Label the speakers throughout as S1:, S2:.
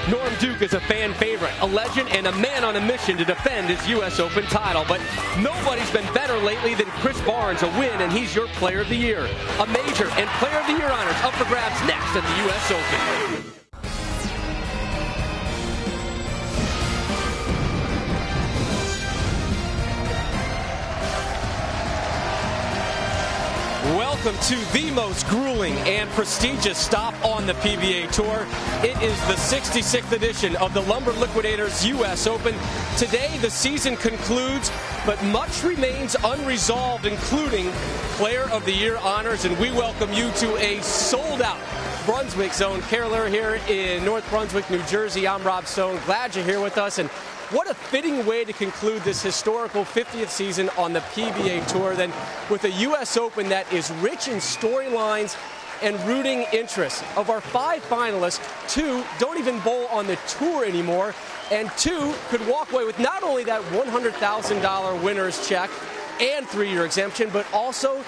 S1: Norm Duke is a fan favorite, a legend, and a man on a mission to defend his U.S. Open title. But nobody's been better lately than Chris Barnes, a win, and he's your Player of the Year. A major and Player of the Year honors up for grabs next at the U.S. Open. Welcome to the most grueling and prestigious stop on the PBA Tour. It is the 66th edition of the Lumber Liquidators U.S. Open. Today, the season concludes, but much remains unresolved, including Player of the Year honors, and we welcome you to a sold-out Brunswick zone. Carolier here in North Brunswick, New Jersey. I'm Rob Stone. Glad you're here with us. And what a fitting way to conclude this historical 50th season on the PBA Tour than with a U.S. Open that is rich in storylines and rooting interest. Of our 5 finalists, 2 don't even bowl on the tour anymore, and 2 could walk away with not only that $100,000 winner's check and 3-year exemption, but also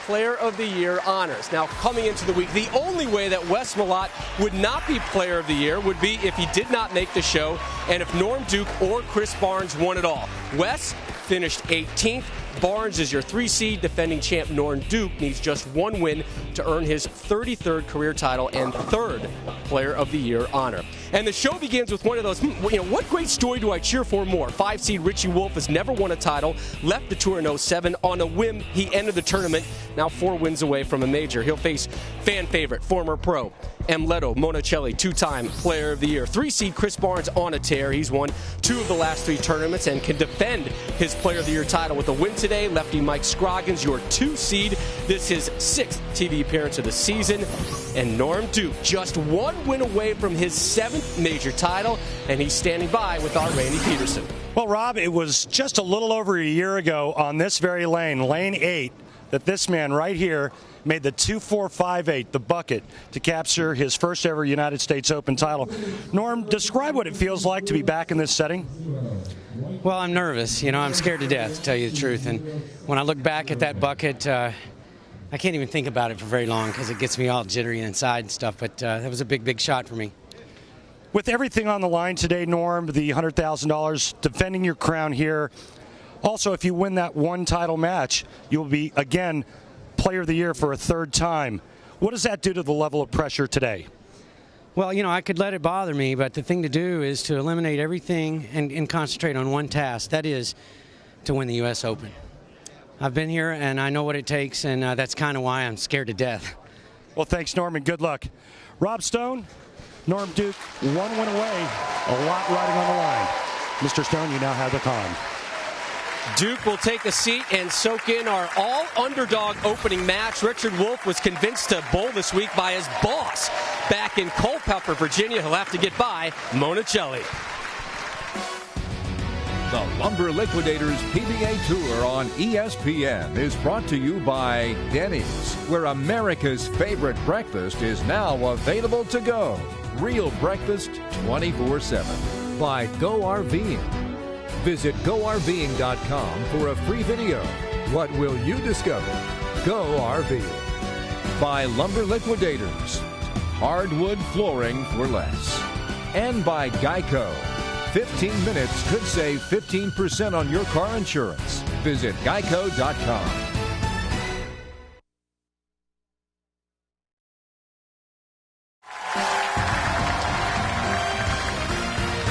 S1: Player of the Year honors. Now, coming into the week, the only way that Wes Malott would not be Player of the Year would be if he did not make the show and if Norm Duke or Chris Barnes won it all. Wes finished 18th. Barnes is your 3 seed. Defending champ Norm Duke needs just 1 win to earn his 33rd career title and 3rd Player of the Year honor. And the show begins with one of those, what great story do I cheer for more? 5 seed Richie Wolfe has never won a title, left the tour in 07. On a whim, he entered the tournament, now 4 wins away from a major. He'll face fan favorite, former pro Amleto, Monacelli, 2-time Player of the Year. 3 seed Chris Barnes on a tear. He's won 2 of the last 3 tournaments and can defend his Player of the Year title with a win today. Lefty Mike Scroggins, your 2 seed. This is his 6th TV appearance of the season. And Norm Duke, just 1 win away from his 7th major title, and he's standing by with our Randy Peterson.
S2: Well, Rob, it was just a little over a year ago on this very lane, lane 8, that this man right here made the 2-4-5-8, the bucket, to capture his first ever United States Open title. Norm, describe what it feels like to be back in this setting.
S3: Well, I'm nervous. I'm scared to death, to tell you the truth. And when I look back at that bucket, I can't even think about it for very long because it gets me all jittery inside and stuff. But that was a big, big shot for me.
S2: With everything on the line today, Norm, the $100,000, defending your crown here. Also, if you win that 1 title match, you'll be, again, Player of the Year for a 3rd time. What does that do to the level of pressure today?
S3: Well, I could let it bother me, but the thing to do is to eliminate everything and concentrate on one task. That is to win the U.S. Open. I've been here, and I know what it takes, and that's kind of why I'm scared to death.
S2: Well, thanks, Norm, and good luck. Rob Stone, Norm Duke, 1 win away, a lot riding on the line. Mr. Stone, you now have the con.
S1: Duke will take a seat and soak in our all-underdog opening match. Richard Wolfe was convinced to bowl this week by his boss back in Culpeper, Virginia. He'll have to get by Monacelli.
S4: The Lumber Liquidators PBA Tour on ESPN is brought to you by Denny's, where America's favorite breakfast is now available to go. Real breakfast 24/7. By Go RVing. Visit GoRVing.com for a free video. What will you discover? Go RVing. By Lumber Liquidators. Hardwood flooring for less. And by Geico. 15 minutes could save 15% on your car insurance. Visit Geico.com.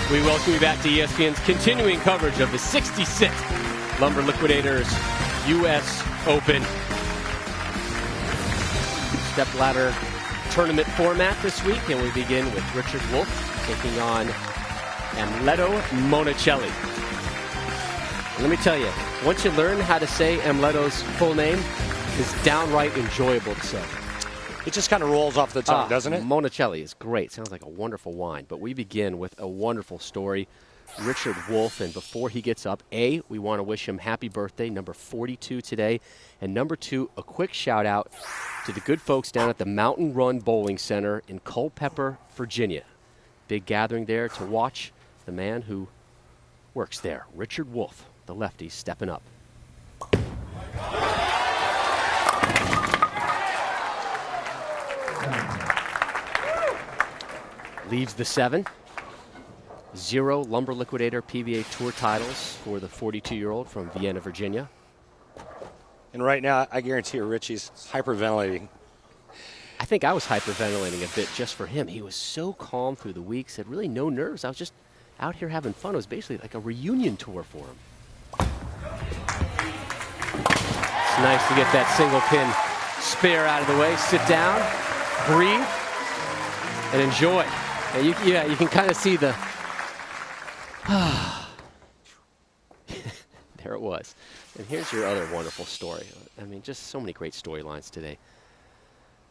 S1: We welcome you back to ESPN's continuing coverage of the 66th Lumber Liquidators U.S. Open. Stepladder tournament format this week, and we begin with Richard Wolfe taking on Amleto Monacelli. Let me tell you, once you learn how to say Amleto's full name, it's downright enjoyable to say.
S2: It just kind of rolls off the tongue, doesn't it?
S1: Monacelli is great. Sounds like a wonderful wine. But we begin with a wonderful story. Richard Wolfe, and before he gets up, A, we want to wish him happy birthday, number 42 today. And number 2, a quick shout out to the good folks down at the Mountain Run Bowling Center in Culpeper, Virginia. Big gathering there to watch the man who works there, Richard Wolfe, the lefty, stepping up. Leaves the 7. 0 Lumber Liquidator PBA Tour titles for the 42-year-old from Vienna, Virginia.
S2: And right now, I guarantee you, Richie's hyperventilating.
S1: I think I was hyperventilating a bit just for him. He was so calm through the weeks, had really no nerves. I was just out here having fun. It was basically like a reunion tour for him. It's nice to get that single pin spare out of the way. Sit down, breathe, and enjoy. And you can kind of see the... There it was. And here's your other wonderful story. I mean, just so many great storylines today.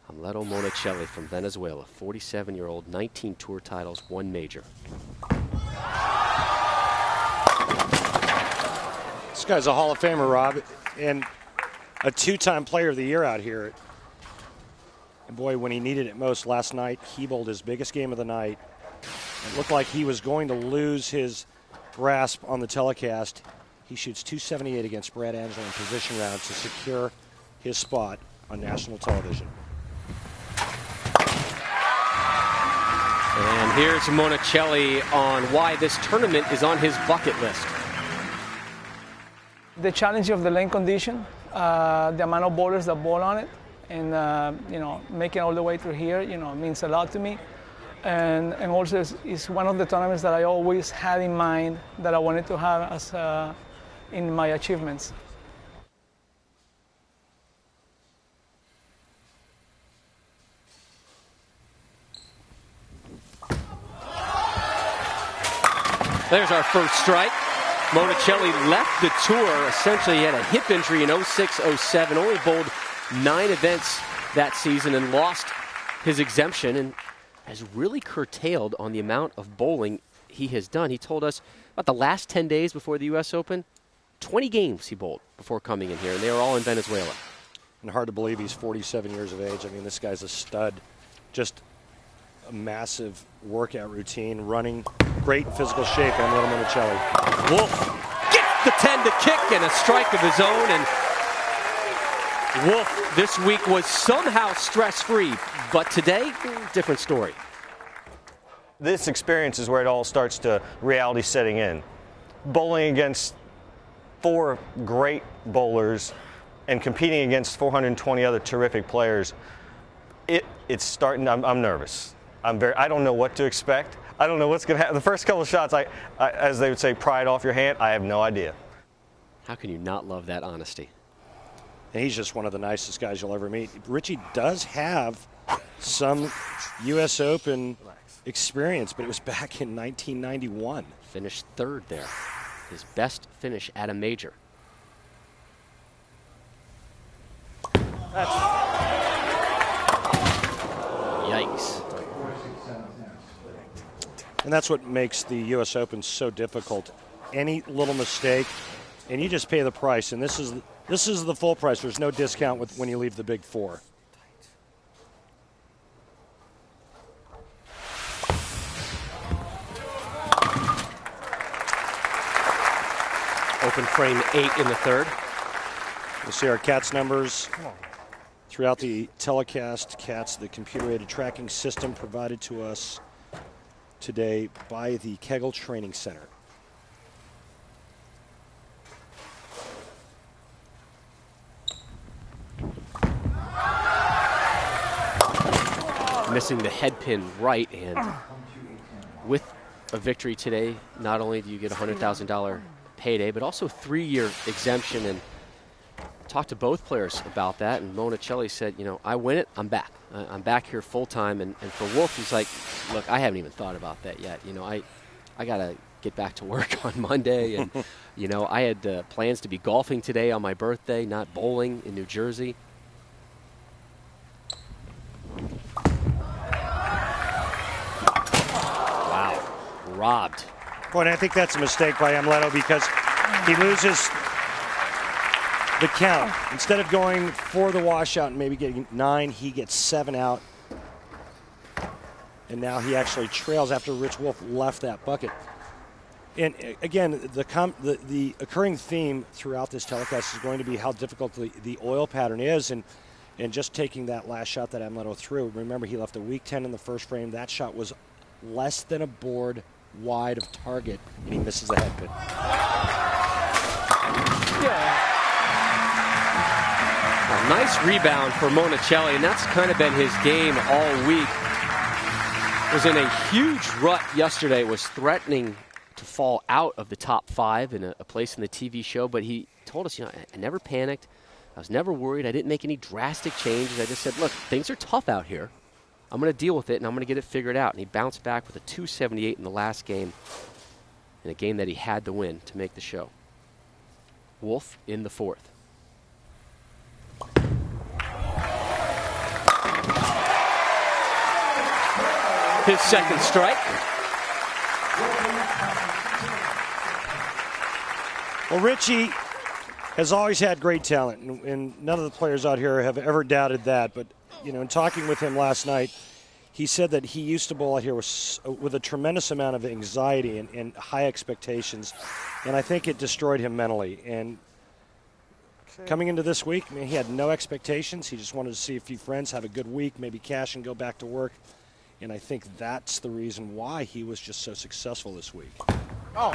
S1: Amleto Monacelli from Venezuela, 47-year-old, 19 tour titles, 1 major.
S2: This guy's a Hall of Famer, Rob, and a 2-time Player of the Year out here. And boy, when he needed it most last night, he bowled his biggest game of the night. It looked like he was going to lose his grasp on the telecast. He shoots 278 against Brad Angelo in position round to secure his spot on national television.
S1: And here's Monacelli on why this tournament is on his bucket list.
S5: The challenge of the lane condition, the amount of bowlers that bowl on it, and making all the way through here, means a lot to me. And also it's one of the tournaments that I always had in mind that I wanted to have as in my achievements.
S1: There's our first strike. Monacelli left the tour. Essentially, he had a hip injury in 06-07, only bowled 9 events that season and lost his exemption and has really curtailed on the amount of bowling he has done. He told us about the last 10 days before the U.S. Open, 20 games he bowled before coming in here, and they were all in Venezuela.
S2: And hard to believe he's 47 years of age. I mean, this guy's a stud. Just a massive workout routine, running, great physical shape on little Monacelli.
S1: Wolfe gets the 10 to kick and a strike of his own, and Wolfe this week was somehow stress-free, but today, different story.
S6: This experience is where it all starts to reality setting in. Bowling against 4 great bowlers and competing against 420 other terrific players, it's starting. I'm nervous. I don't know what to expect. I don't know what's going to happen. The first couple of shots, I, as they would say, pry it off your hand. I have no idea.
S1: How can you not love that honesty?
S2: And he's just one of the nicest guys you'll ever meet. Richie does have some U.S. Open experience, but it was back in 1991.
S1: Finished 3rd there. His best finish at a major. Yikes.
S2: And that's what makes the U.S. Open so difficult. Any little mistake, and you just pay the price. And this is the full price. There's no discount when you leave the Big Four.
S1: Open frame 8 in the 3rd.
S2: You'll see our CATS numbers throughout the telecast. CATS, the computer-aided tracking system provided to us today by the Kegel Training Center.
S1: Missing the head pin right, and with a victory today, not only do you get a $100,000 payday, but also 3-year exemption. And talked to both players about that, and Monacelli said, I win it, I'm back. I'm back here full time. And for Wolfe, he's like, look, I haven't even thought about that yet. I got to get back to work on Monday. And, I had plans to be golfing today on my birthday, not bowling in New Jersey. Wow, robbed.
S2: Well, and I think that's a mistake by Amleto because he loses the count. Instead of going for the washout and maybe getting 9, he gets 7 out. And now he actually trails after Rich Wolfe left that bucket. And again, the occurring theme throughout this telecast is going to be how difficult the oil pattern is. And just taking that last shot that Amleto threw, remember he left a weak 10 in the first frame. That shot was less than a board wide of target, and he misses the head pin.
S5: Yeah.
S1: A nice rebound for Monacelli, and that's kind of been his game all week. Was in a huge rut yesterday, was threatening to fall out of the top 5 in a place in the TV show, but he told us, I never panicked. I was never worried. I didn't make any drastic changes. I just said, look, things are tough out here. I'm going to deal with it, and I'm going to get it figured out. And he bounced back with a 278 in the last game, in a game that he had to win to make the show. Wolfe in the 4th. His second strike.
S2: Well, Richie has always had great talent, and none of the players out here have ever doubted that. But, in talking with him last night, he said that he used to bowl out here with a tremendous amount of anxiety and high expectations, and I think it destroyed him mentally. And coming into this week, he had no expectations. He just wanted to see a few friends, have a good week, maybe cash and go back to work. And I think that's the reason why he was just so successful this week.
S5: Oh.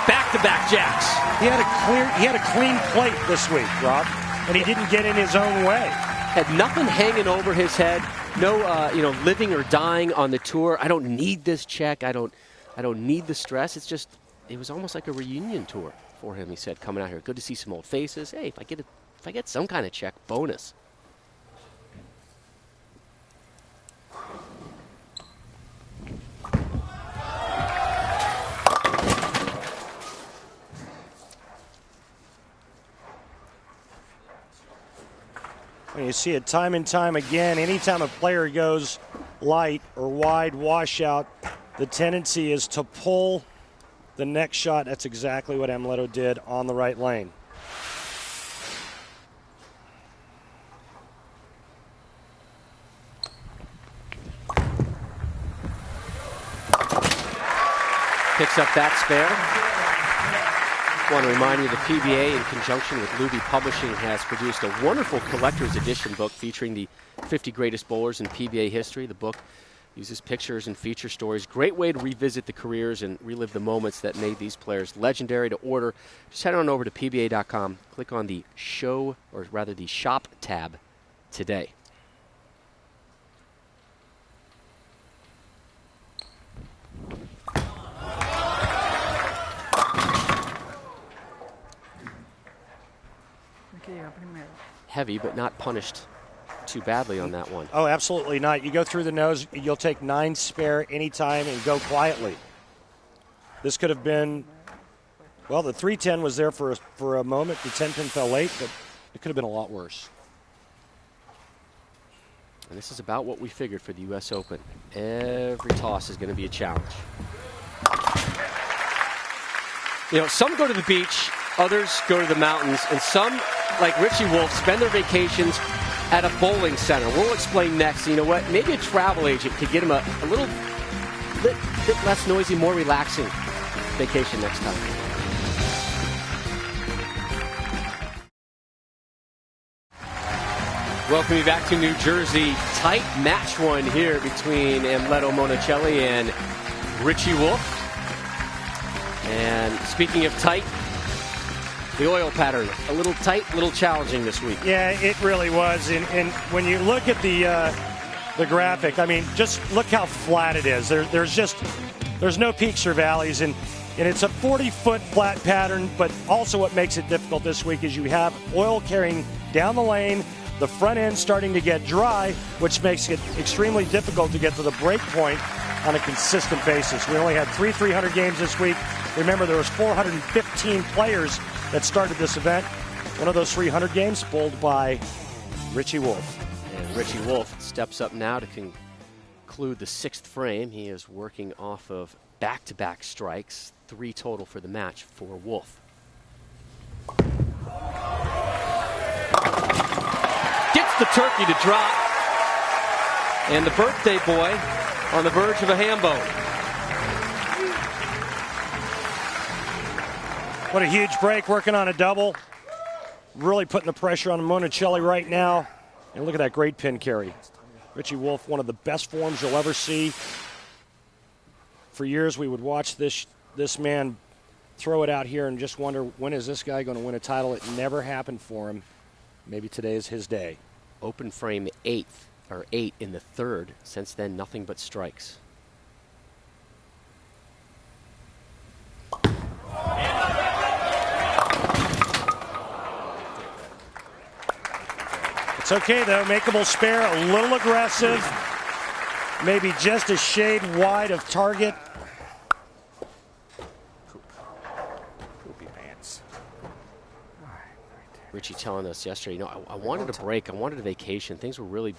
S1: Back-to-back jacks.
S2: He had a clean plate this week, Rob, and he didn't get in his own way.
S1: Had nothing hanging over his head. No, living or dying on the tour. I don't need this check. I don't need the stress. It was almost like a reunion tour for him. He said, coming out here, good to see some old faces. Hey, if I get some kind of check, bonus.
S2: And you see it time and time again. Anytime a player goes light or wide washout, the tendency is to pull the next shot. That's exactly what Amleto did on the right lane.
S1: Picks up that spare. I want to remind you the PBA, in conjunction with Luby Publishing, has produced a wonderful collector's edition book featuring the 50 greatest bowlers in PBA history. The book uses pictures and feature stories. Great way to revisit the careers and relive the moments that made these players legendary. To order, just head on over to PBA.com. Click on the show, or rather the shop tab today. Heavy, but not punished too badly on that one.
S2: Oh, absolutely not. You go through the nose, you'll take 9 spare anytime and go quietly. This could have been, well, the 310 was there for a moment. The 10 pin fell late, but it could have been a lot worse.
S1: And this is about what we figured for the U.S. Open. Every toss is going to be a challenge. Some go to the beach, others go to the mountains, and some, like Richie Wolfe, spend their vacations at a bowling center. We'll explain next. You know what? Maybe a travel agent could get him a little bit less noisy, more relaxing vacation next time. Welcome you back to New Jersey. Tight match one here between Amleto Monacelli and Richie Wolfe. And speaking of tight, the oil pattern, a little tight, a little challenging this week.
S2: Yeah, it really was. And when you look at the graphic, just look how flat it is. There's no peaks or valleys, and it's a 40-foot flat pattern, but also what makes it difficult this week is you have oil carrying down the lane, the front end starting to get dry, which makes it extremely difficult to get to the break point on a consistent basis. We only had 300 games this week. Remember, there was 415 players that started this event. One of those 300 games bowled by Richie Wolfe.
S1: And Richie Wolfe steps up now to conclude the 6th frame. He is working off of back-to-back strikes, 3 total for the match for Wolfe. Gets the turkey to drop. And the birthday boy on the verge of a ham bone.
S2: What a huge break, working on a double. Really putting the pressure on Monacelli right now. And look at that great pin carry. Richie Wolfe, one of the best forms you'll ever see. For years, we would watch this man throw it out here and just wonder, when is this guy going to win a title? It never happened for him. Maybe today is his day.
S7: Open frame 8 in the third. Since then, nothing but strikes.
S2: It's okay, though. Makeable spare, a little aggressive. Maybe just a shade wide of target.
S6: Poopy pants.
S7: Richie telling us yesterday, I wanted a break. I wanted a vacation. Things were really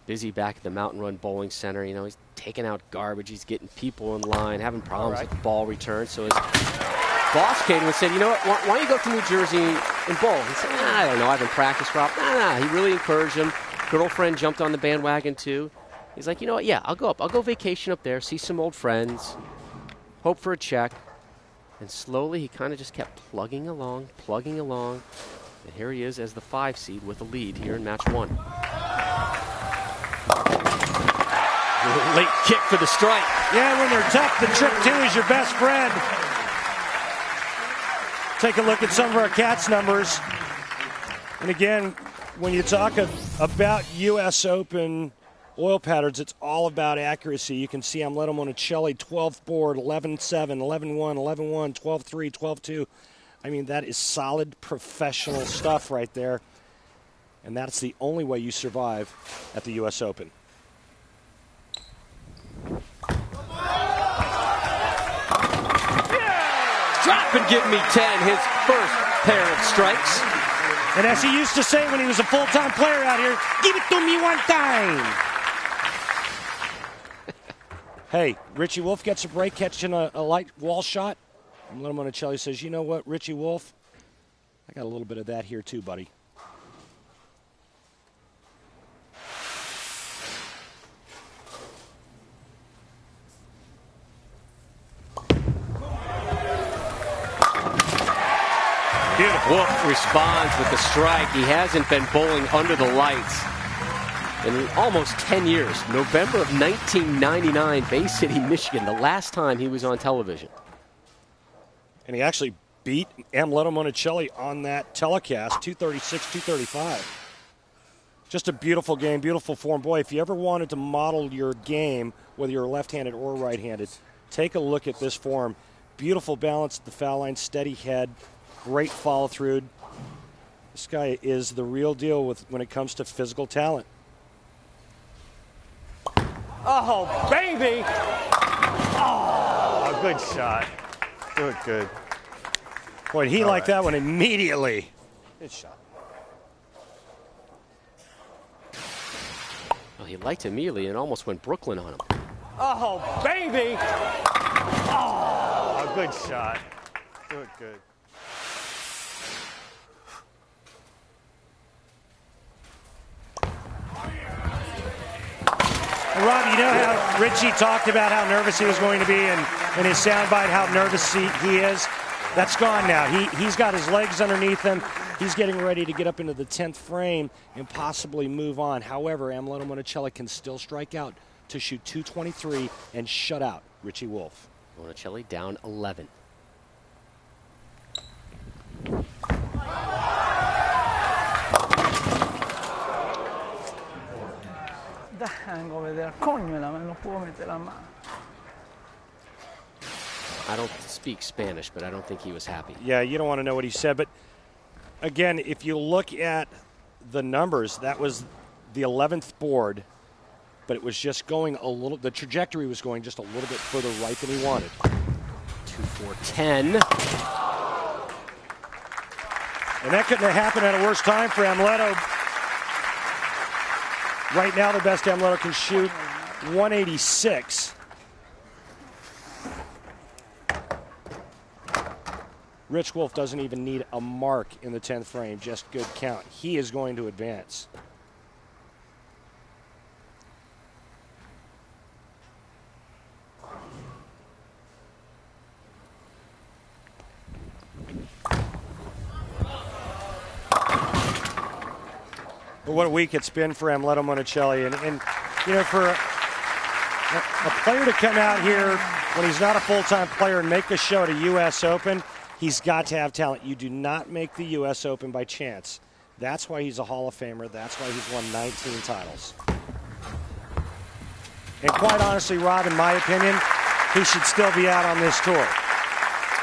S7: busy back at the Mountain Run Bowling Center. He's taking out garbage. He's getting people in line, having problems with the ball return. So his boss came and said, you know what, why don't you go to New Jersey and bowl? He said, I don't know, I haven't practiced, Rob. Nah. He really encouraged him. Girlfriend jumped on the bandwagon, too. He's like, you know what, yeah, I'll go up. I'll go vacation up there, see some old friends, hope for a check. And slowly he kind of just kept plugging along. And here he is as the 5 seed with a lead here in match 1.
S1: Late kick for the strike.
S2: Yeah, when they're tough, the trick 2 is your best friend. Take a look at some of our Cats numbers. And again, when you talk about U.S. Open oil patterns, it's all about accuracy. You can see Amleto Monacelli, 12th board, 11-7, 11-1, 11-1, 12-3, 12-2. I mean, that is solid professional stuff right there. And that's the only way you survive at the U.S. Open.
S1: Drop and give me 10, his first pair of strikes.
S2: And as he used to say when he was a full-time player out here, give it to me one time. Hey, Richie Wolfe gets a break catching a light wall shot. And Amleto Monacelli says, you know what, Richie Wolfe, I got a little bit of that here too, buddy.
S1: Beautiful. Wolfe responds with the strike. He hasn't been bowling under the lights in almost 10 years. November of 1999, Bay City, Michigan, the last time he was on television.
S2: And he actually beat Amleto Monacelli on that telecast, 236, 235. Just a beautiful game, beautiful form. Boy, if you ever wanted to model your game, whether you're left-handed or right-handed, take a look at this form. Beautiful balance at the foul line, steady head. Great follow-through. This guy is the real deal when it comes to physical talent.
S6: Oh, baby! Oh, good shot. Do it good.
S2: Boy, he liked that one immediately.
S6: Good shot.
S7: Well, he liked immediately and almost went Brooklyn on him.
S6: Oh, baby! Oh, good shot. Do it good.
S2: Rob, you know how Richie talked about how nervous he was going to be in his soundbite, how nervous he is? That's gone now. He's got his legs underneath him. He's getting ready to get up into the 10th frame and possibly move on. However, Amleto Monacelli can still strike out to shoot 223 and shut out Richie Wolfe.
S7: Monacelli down 11.
S5: The hang over there. Coño, no puedo meter la mano.
S7: I don't speak Spanish, but I don't think he was happy.
S2: Yeah, you don't want to know what he said. But, again, if you look at the numbers, that was the 11th board, but it was just going a little – the trajectory was going just a little bit further right than he wanted.
S7: 2-4-10.
S2: And that couldn't have happened at a worse time for Amleto. Right now, the best Amleto can shoot 186. Rich Wolfe doesn't even need a mark in the 10th frame, just good count. He is going to advance. But what a week it's been for Amleto Monacelli. And for a player to come out here when he's not a full-time player and make a show at a U.S. Open, he's got to have talent. You do not make the U.S. Open by chance. That's why he's a Hall of Famer. That's why he's won 19 titles. And quite honestly, Rob, in my opinion, he should still be out on this tour.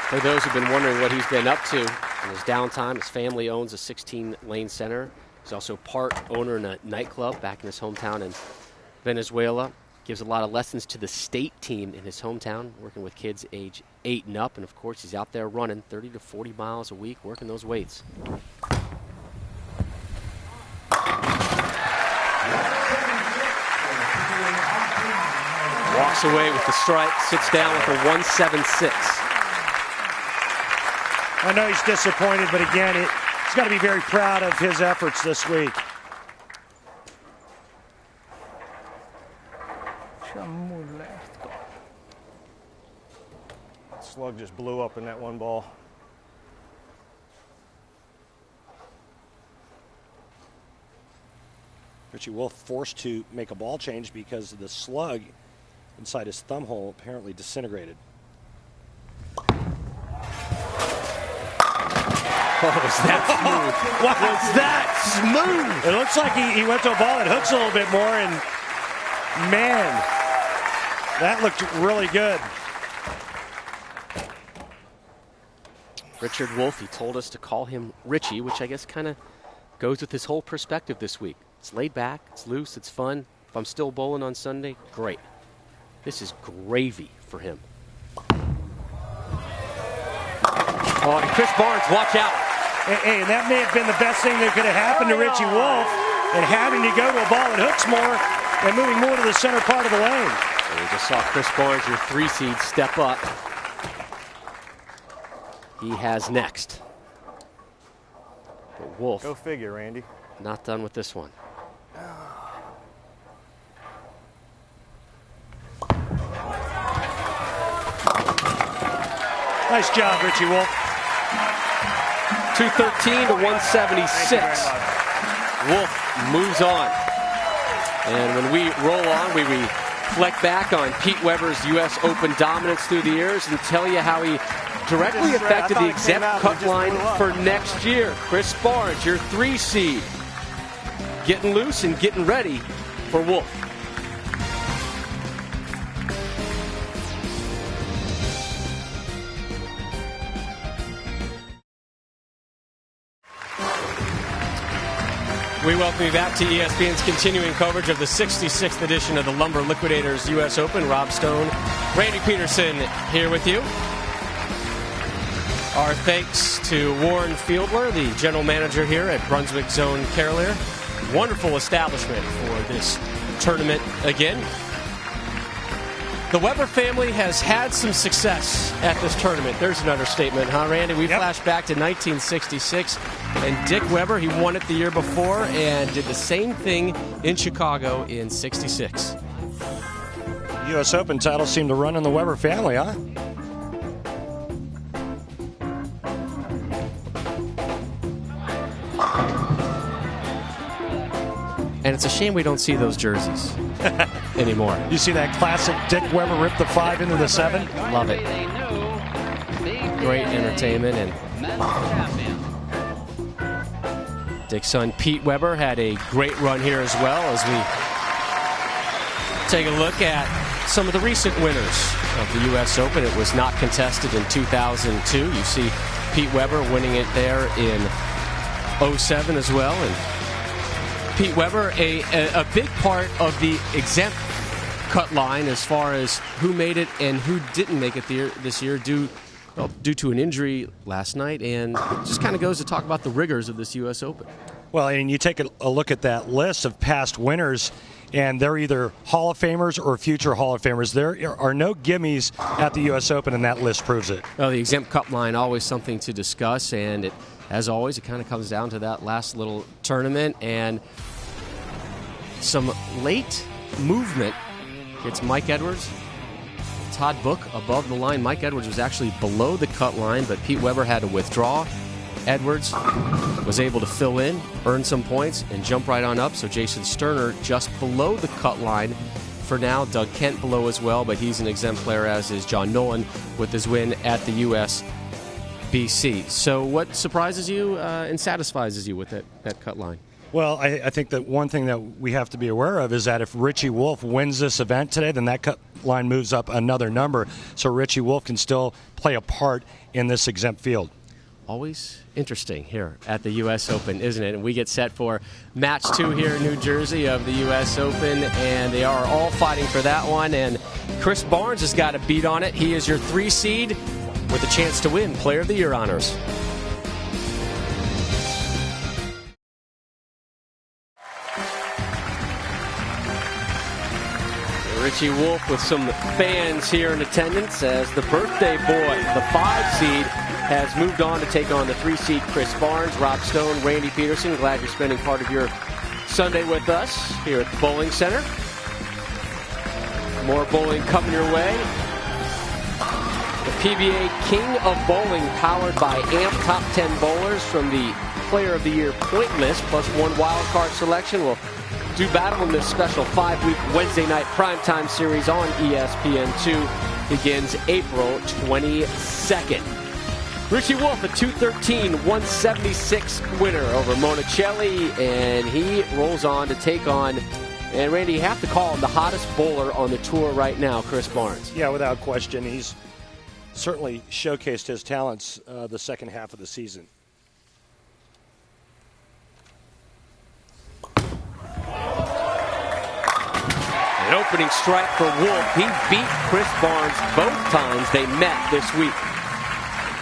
S7: For those who've been wondering what he's been up to in his downtime, his family owns a 16-lane center. He's also part owner in a nightclub back in his hometown in Venezuela. Gives a lot of lessons to the state team in his hometown, working with kids age 8 and up. And, of course, he's out there running 30 to 40 miles a week, working those weights. Walks away with the strike, sits down with a 1.76.
S2: I know he's disappointed, but again, he's got to be very proud of his efforts this week.
S6: Slug just blew up in that one ball.
S2: Richie Wolfe forced to make a ball change because the slug inside his thumb hole apparently disintegrated.
S7: Oh, was that smooth?
S2: What was that smooth? It looks like he went to a ball that hooks a little bit more, and man, that looked really good.
S7: Richard Wolfe, he told us to call him Richie, which I guess kind of goes with his whole perspective this week. It's laid back, it's loose, it's fun. If I'm still bowling on Sunday, great. This is gravy for him. Oh, and Chris Barnes, watch out.
S2: Hey, and that may have been the best thing that could have happened to Richie Wolfe, and having to go to a ball that hooks more and moving more to the center part of the lane.
S7: And we just saw Chris Barnes, your 3 seed, step up. He has next. But Wolfe,
S6: go figure, Randy.
S7: Not done with this one.
S2: Nice job, Richie Wolfe.
S7: 213 to 176. Wolfe moves on. And when we roll on, we reflect back on Pete Weber's U.S. Open dominance through the years and tell you how he directly affected the exempt cut line for next year. Chris Barnes, your 3 seed, getting loose and getting ready for Wolfe. We welcome you back to ESPN's continuing coverage of the 66th edition of the Lumber Liquidators U.S. Open. Rob Stone, Randy Peterson here with you. Our thanks to Warren Fieldler, the general manager here at Brunswick Zone Carolier. Wonderful establishment for this tournament again. The Weber family has had some success at this tournament. There's an understatement, huh, Randy? We flash back to 1966, and Dick Weber, he won it the year before and did the same thing in Chicago in 66.
S2: U.S. Open titles seem to run in the Weber family, huh?
S7: And it's a shame we don't see those jerseys anymore.
S2: You see that classic Dick Weber rip the 5 into the 7?
S7: Love it. Great entertainment. And Dick's son Pete Weber had a great run here as well, as we take a look at some of the recent winners of the U.S. Open. It was not contested in 2002. You see Pete Weber winning it there in 07 as well. And Pete Weber, a big part of the exempt cut line as far as who made it and who didn't make it this year due to an injury last night, and just kind of goes to talk about the rigors of this U.S. Open.
S2: Well, and you take a look at that list of past winners, and they're either Hall of Famers or future Hall of Famers. There are no gimmies at the U.S. Open, and that list proves it.
S7: Well, the exempt cut line, always something to discuss, and as always, it kind of comes down to that last little tournament and some late movement. It's Mike Edwards, Todd Book above the line. Mike Edwards was actually below the cut line, but Pete Weber had to withdraw. Edwards was able to fill in, earn some points, and jump right on up. So Jason Sterner just below the cut line for now. Doug Kent below as well, but he's an exempt player, as is John Nolan with his win at the U.S. BC. So what surprises you and satisfies you with that cut line?
S2: Well, I think that one thing that we have to be aware of is that if Richie Wolfe wins this event today, then that cut line moves up another number. So Richie Wolfe can still play a part in this exempt field.
S7: Always interesting here at the U.S. Open, isn't it? And we get set for match 2 here in New Jersey of the U.S. Open, and they are all fighting for that one. And Chris Barnes has got a beat on it. He is your 3 seed with a chance to win Player of the Year honors. Richie Wolfe with some fans here in attendance as the birthday boy, the 5 seed, has moved on to take on the 3 seed Chris Barnes, Rob Stone, Randy Peterson. Glad you're spending part of your Sunday with us here at the Bowling Center. More bowling coming your way. The PBA King of Bowling, powered by AMP Top 10 bowlers from the Player of the Year point list, plus 1 wild card selection, will do battle in this special 5-week Wednesday night primetime series on ESPN2. Begins April 22nd. Richie Wolfe, a 213-176 winner over Monacelli, and he rolls on to take on, and Randy, you have to call him the hottest bowler on the tour right now, Chris Barnes.
S2: Yeah, without question. He's certainly showcased his talents the second half of the season.
S7: An opening strike for Wolfe. He beat Chris Barnes both times they met this week.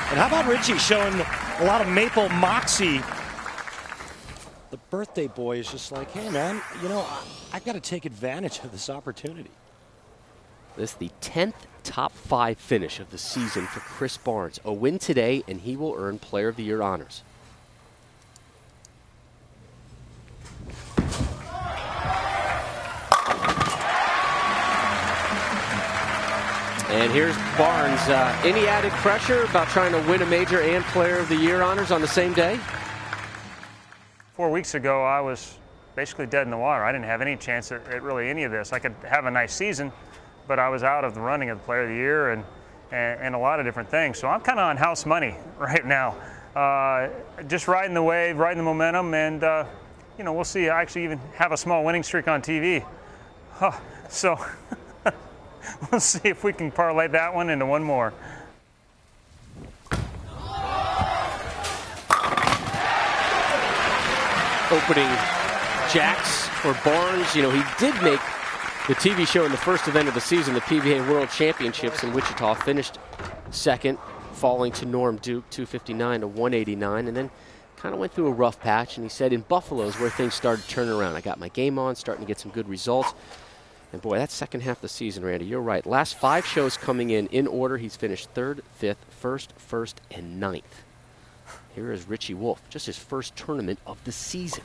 S2: And how about Richie showing a lot of maple moxie? The birthday boy is just like, hey, man, you know, I've got to take advantage of this opportunity.
S7: This is the 10th top 5 finish of the season for Chris Barnes. A win today, and he will earn Player of the Year honors. And here's Barnes. Any added pressure about trying to win a major and Player of the Year honors on the same day?
S8: 4 weeks ago, I was basically dead in the water. I didn't have any chance at really any of this. I could have a nice season, but I was out of the running of the Player of the Year and a lot of different things. So I'm kind of on house money right now. Just riding the wave, riding the momentum, and you know, we'll see. I actually even have a small winning streak on TV. So we'll see if we can parlay that one into one more.
S7: Opening jacks for Barnes. You know, he did make the TV show in the first event of the season, the PBA World Championships in Wichita. Finished second, falling to Norm Duke, 259 to 189, and then kind of went through a rough patch. And he said in Buffalo is where things started turning around. I got my game on, starting to get some good results. And boy, that second half of the season, Randy, you're right. Last 5 shows coming in order. He's finished 3rd, 5th, 1st, and 9th. Here is Richie Wolfe, just his first tournament of the season.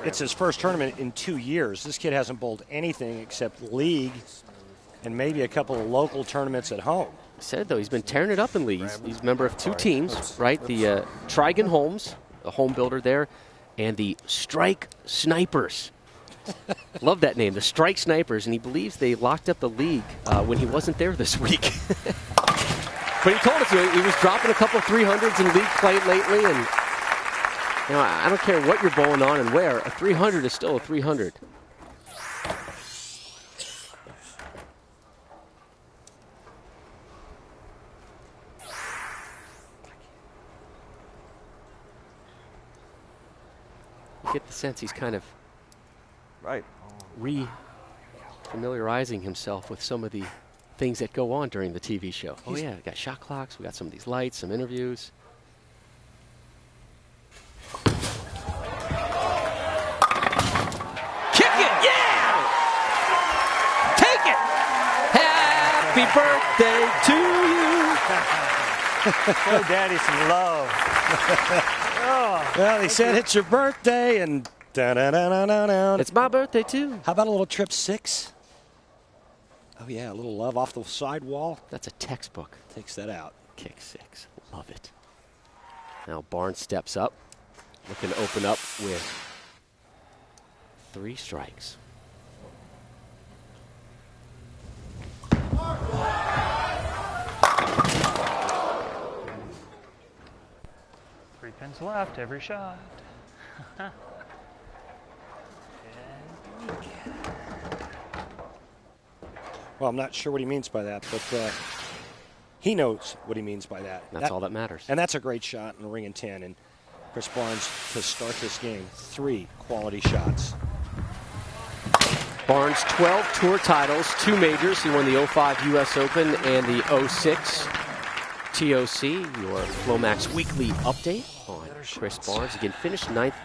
S2: It's his first tournament in 2 years. This kid hasn't bowled anything except league and maybe a couple of local tournaments at home.
S7: He said, though, he's been tearing it up in leagues. He's a member of 2 teams, right? The Trigon Holmes, a home builder there, and the Strike Snipers. Love that name, the Strike Snipers, and he believes they locked up the league when he wasn't there this week. But he told us he was dropping a couple 300s in league play lately, and you know, I don't care what you're bowling on and where, a 300 is still a 300. You get the sense he's kind of re-familiarizing himself with some of the things that go on during the TV show. Oh yeah, we got shot clocks, we got some of these lights, some interviews. Kick it, yeah! Take it! Happy birthday to you!
S8: Show Daddy some love.
S2: Well, he said it's your birthday, and da-da-da-da-da-da.
S7: It's my birthday too.
S2: How about a little trip 6? Oh yeah, a little love off the sidewall.
S7: That's a textbook.
S2: Takes that out.
S7: Kick 6. Love it. Now Barnes steps up, looking to open up with 3 strikes.
S8: Three pins left, every shot.
S2: Well, I'm not sure what he means by that, but he knows what he means by that.
S7: That's all that matters.
S2: And that's a great shot in a ring and 10. And Chris Barnes, to start this game, 3 quality shots.
S7: Barnes, 12 tour titles, 2 majors. He won the 05 U.S. Open and the 06 TOC. Your Flomax weekly update on Chris Barnes. Again, finished 9th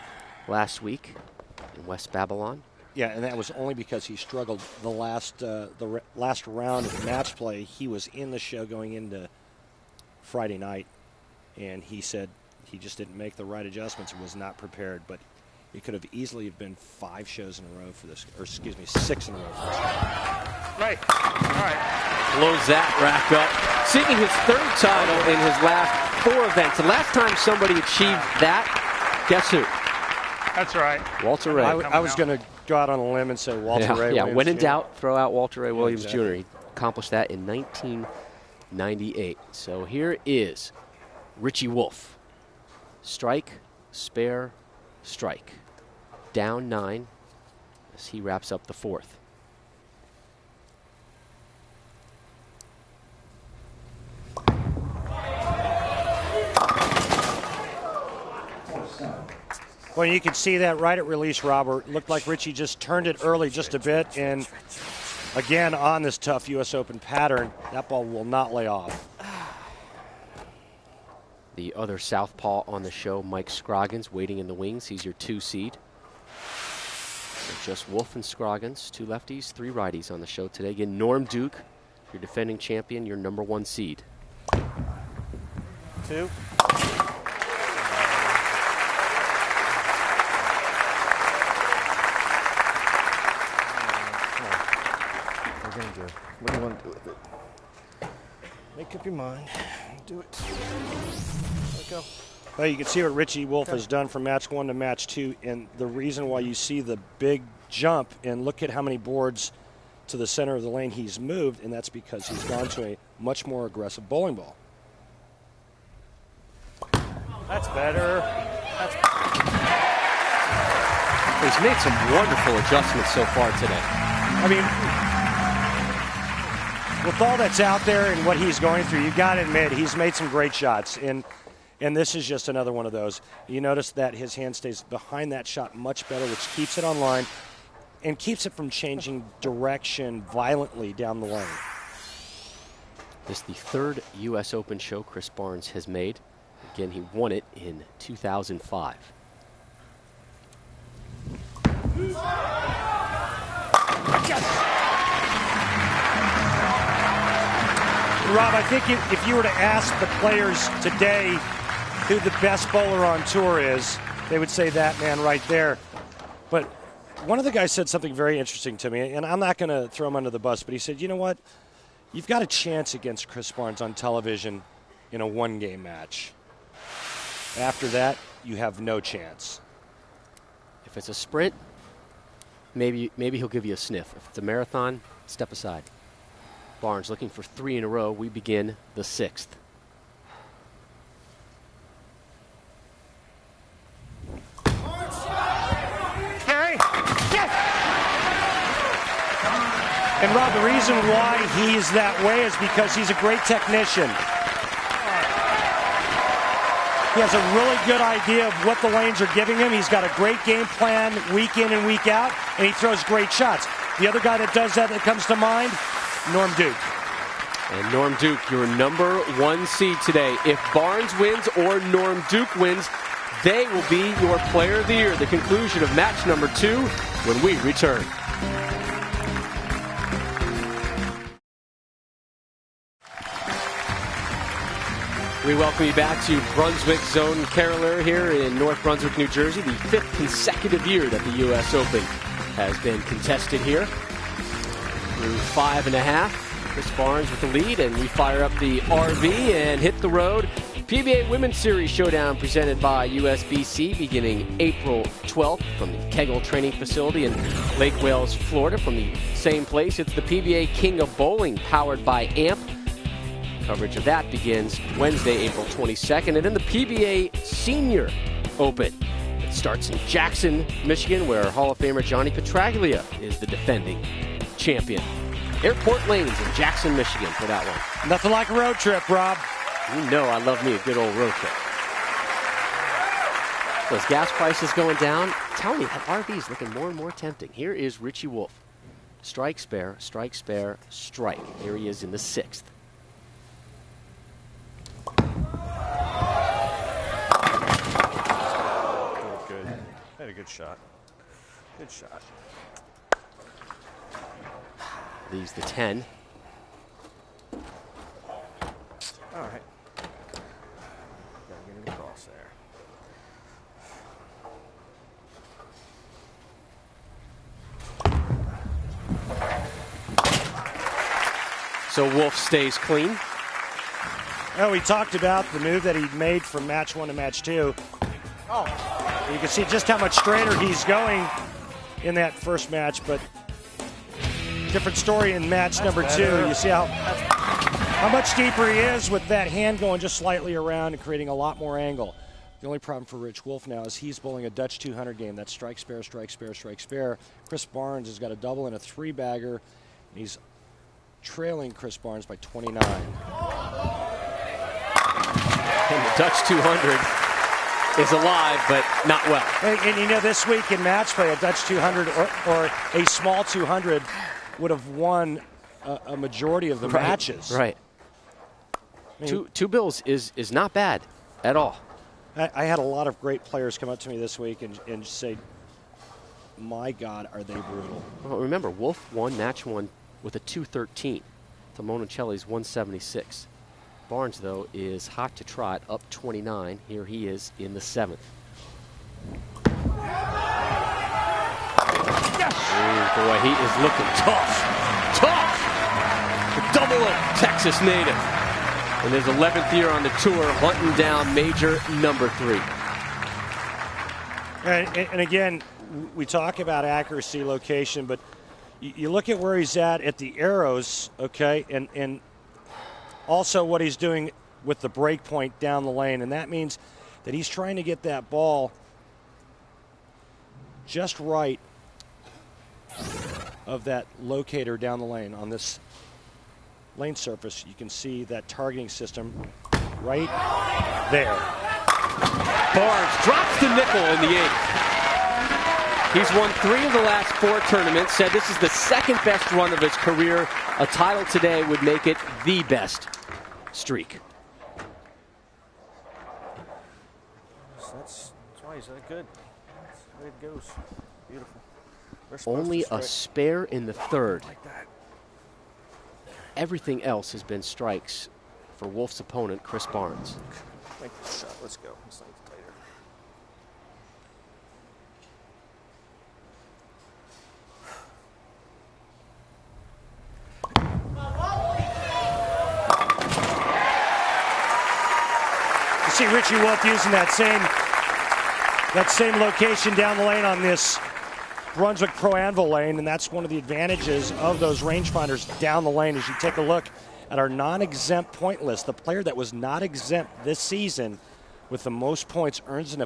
S7: last week in West Babylon.
S2: Yeah, and that was only because he struggled the last round of match play. He was in the show going into Friday night, and he said he just didn't make the right adjustments and was not prepared. But it could have easily been 5 shows in a row for this, or excuse me, 6 in a row for this guy.
S8: Right. All right.
S7: Blows that rack up. Seeking his 3rd title in his last 4 events. The last time somebody achieved that, guess who?
S8: That's right.
S7: Walter Ray.
S2: I was going to go out on a limb and say Walter Ray.
S7: Yeah,
S2: Williams
S7: when in
S2: Jr.
S7: doubt, throw out Walter Ray Williams
S2: exactly.
S7: Jr. He accomplished that in 1998. So here is Richie Wolfe. Strike, spare, strike. Down 9 as he wraps up the 4th.
S2: Well, you can see that right at release, Robert. Looked like Richie just turned it early just a bit. And again, on this tough U.S. Open pattern, that ball will not lay off.
S7: The other southpaw on the show, Mike Scroggins, waiting in the wings. He's your 2 seed. So just Wolfe and Scroggins, 2 lefties, 3 righties on the show today. Again, Norm Duke, your defending champion, your number 1 seed.
S6: 2.
S9: What do you want to do with it? Make up your mind. Do it. Let it go.
S2: Well, you can see what Richie Wolfe has done from match 1 to match 2, and the reason why you see the big jump, and look at how many boards to the center of the lane he's moved, and that's because he's gone to a much more aggressive bowling ball.
S6: That's better.
S7: He's made some wonderful adjustments so far today.
S2: I mean, with all that's out there and what he's going through, you got to admit he's made some great shots, and this is just another one of those. You notice that his hand stays behind that shot much better, which keeps it on line and keeps it from changing direction violently down the lane.
S7: This is the 3rd U.S. Open show Chris Barnes has made. Again, he won it in 2005.
S2: Rob, I think if you were to ask the players today who the best bowler on tour is, they would say that man right there. But one of the guys said something very interesting to me, and I'm not going to throw him under the bus, but he said, you know what? You've got a chance against Chris Barnes on television in a 1-game match. After that, you have no chance.
S7: If it's a sprint, maybe he'll give you a sniff. If it's a marathon, step aside. Barnes looking for 3 in a row. We begin the 6th.
S2: And Rob, the reason why he's that way is because he's a great technician. He has a really good idea of what the lanes are giving him. He's got a great game plan week in and week out, and he throws great shots. The other guy that does that comes to mind, Norm Duke.
S7: And Norm Duke, your number 1 seed today. If Barnes wins or Norm Duke wins, they will be your player of the year. The conclusion of match number 2 when we return. We welcome you back to Brunswick Zone Carolier here in North Brunswick, New Jersey. The 5th consecutive year that the U.S. Open has been contested here. Through 5.5 Chris Barnes with the lead, and we fire up the RV and hit the road. PBA Women's Series Showdown presented by USBC beginning April 12th from the Kegel Training Facility in Lake Wales, Florida. From the same place, it's the PBA King of Bowling powered by AMP. Coverage of that begins Wednesday, April 22nd. And then the PBA Senior Open. It starts in Jackson, Michigan, where Hall of Famer Johnny Petraglia is the defending champion. Airport Lanes in Jackson, Michigan for that one.
S2: Nothing like a road trip, Rob.
S7: You know I love me a good old road trip. Those gas prices going down. Tell me, that RV's looking more and more tempting. Here is Richie Wolfe. Strike, spare, strike, spare, strike. Here he is in the 6th.
S6: Good. Had a good shot. Good shot.
S7: Leaves the 10.
S6: All right. Gotta get it across there.
S7: So Wolfe stays clean.
S2: Oh, we talked about the move that he made from match 1 to match 2. Oh. You can see just how much straighter he's going in that first match, but different story in match number 2. You see how much deeper he is with that hand going just slightly around and creating a lot more angle. The only problem for Rich Wolfe now is he's bowling a Dutch 200 game. That's strike, spare, strike, spare, strike, spare. Chris Barnes has got a double and a 3-bagger. He's trailing Chris Barnes by 29.
S7: And the Dutch 200 is alive, but not well.
S2: And you know, this week in match play, a Dutch 200 or a small 200 would have won a majority of the matches.
S7: Right. I mean, two bills is not bad at all.
S2: I had a lot of great players come up to me this week and say, my God, are they brutal.
S7: Well, remember, Wolfe won match 1 with a 213 to Monacelli's 176. Barnes, though, is hot to trot, up 29. Here he is in the 7th. Oh, boy, he is looking tough. Tough! The double of Texas native. In his 11th year on the tour, hunting down major number 3.
S2: And again, we talk about accuracy, location, but you look at where he's at the arrows, okay, and also what he's doing with the break point down the lane, and that means that he's trying to get that ball just right of that locator down the lane on this lane surface. You can see that targeting system right there.
S7: Barnes drops the nickel in the 8th. He's won 3 of the last 4 tournaments, said this is the 2nd best run of his career. A title today would make it the best streak.
S6: That's why he's that good. That's the way it goes. Beautiful.
S7: Only a spare in the 3rd.
S6: Like that.
S7: Everything else has been strikes for Wolfe's opponent, Chris Barnes.
S6: Make this shot. Let's go. This thing's tighter.
S2: You see Richie Wolfe using that same location down the lane on this Brunswick Pro Anvil lane, and that's one of the advantages of those rangefinders down the lane. As you take a look at our non-exempt point list, the player that was not exempt this season with the most points earns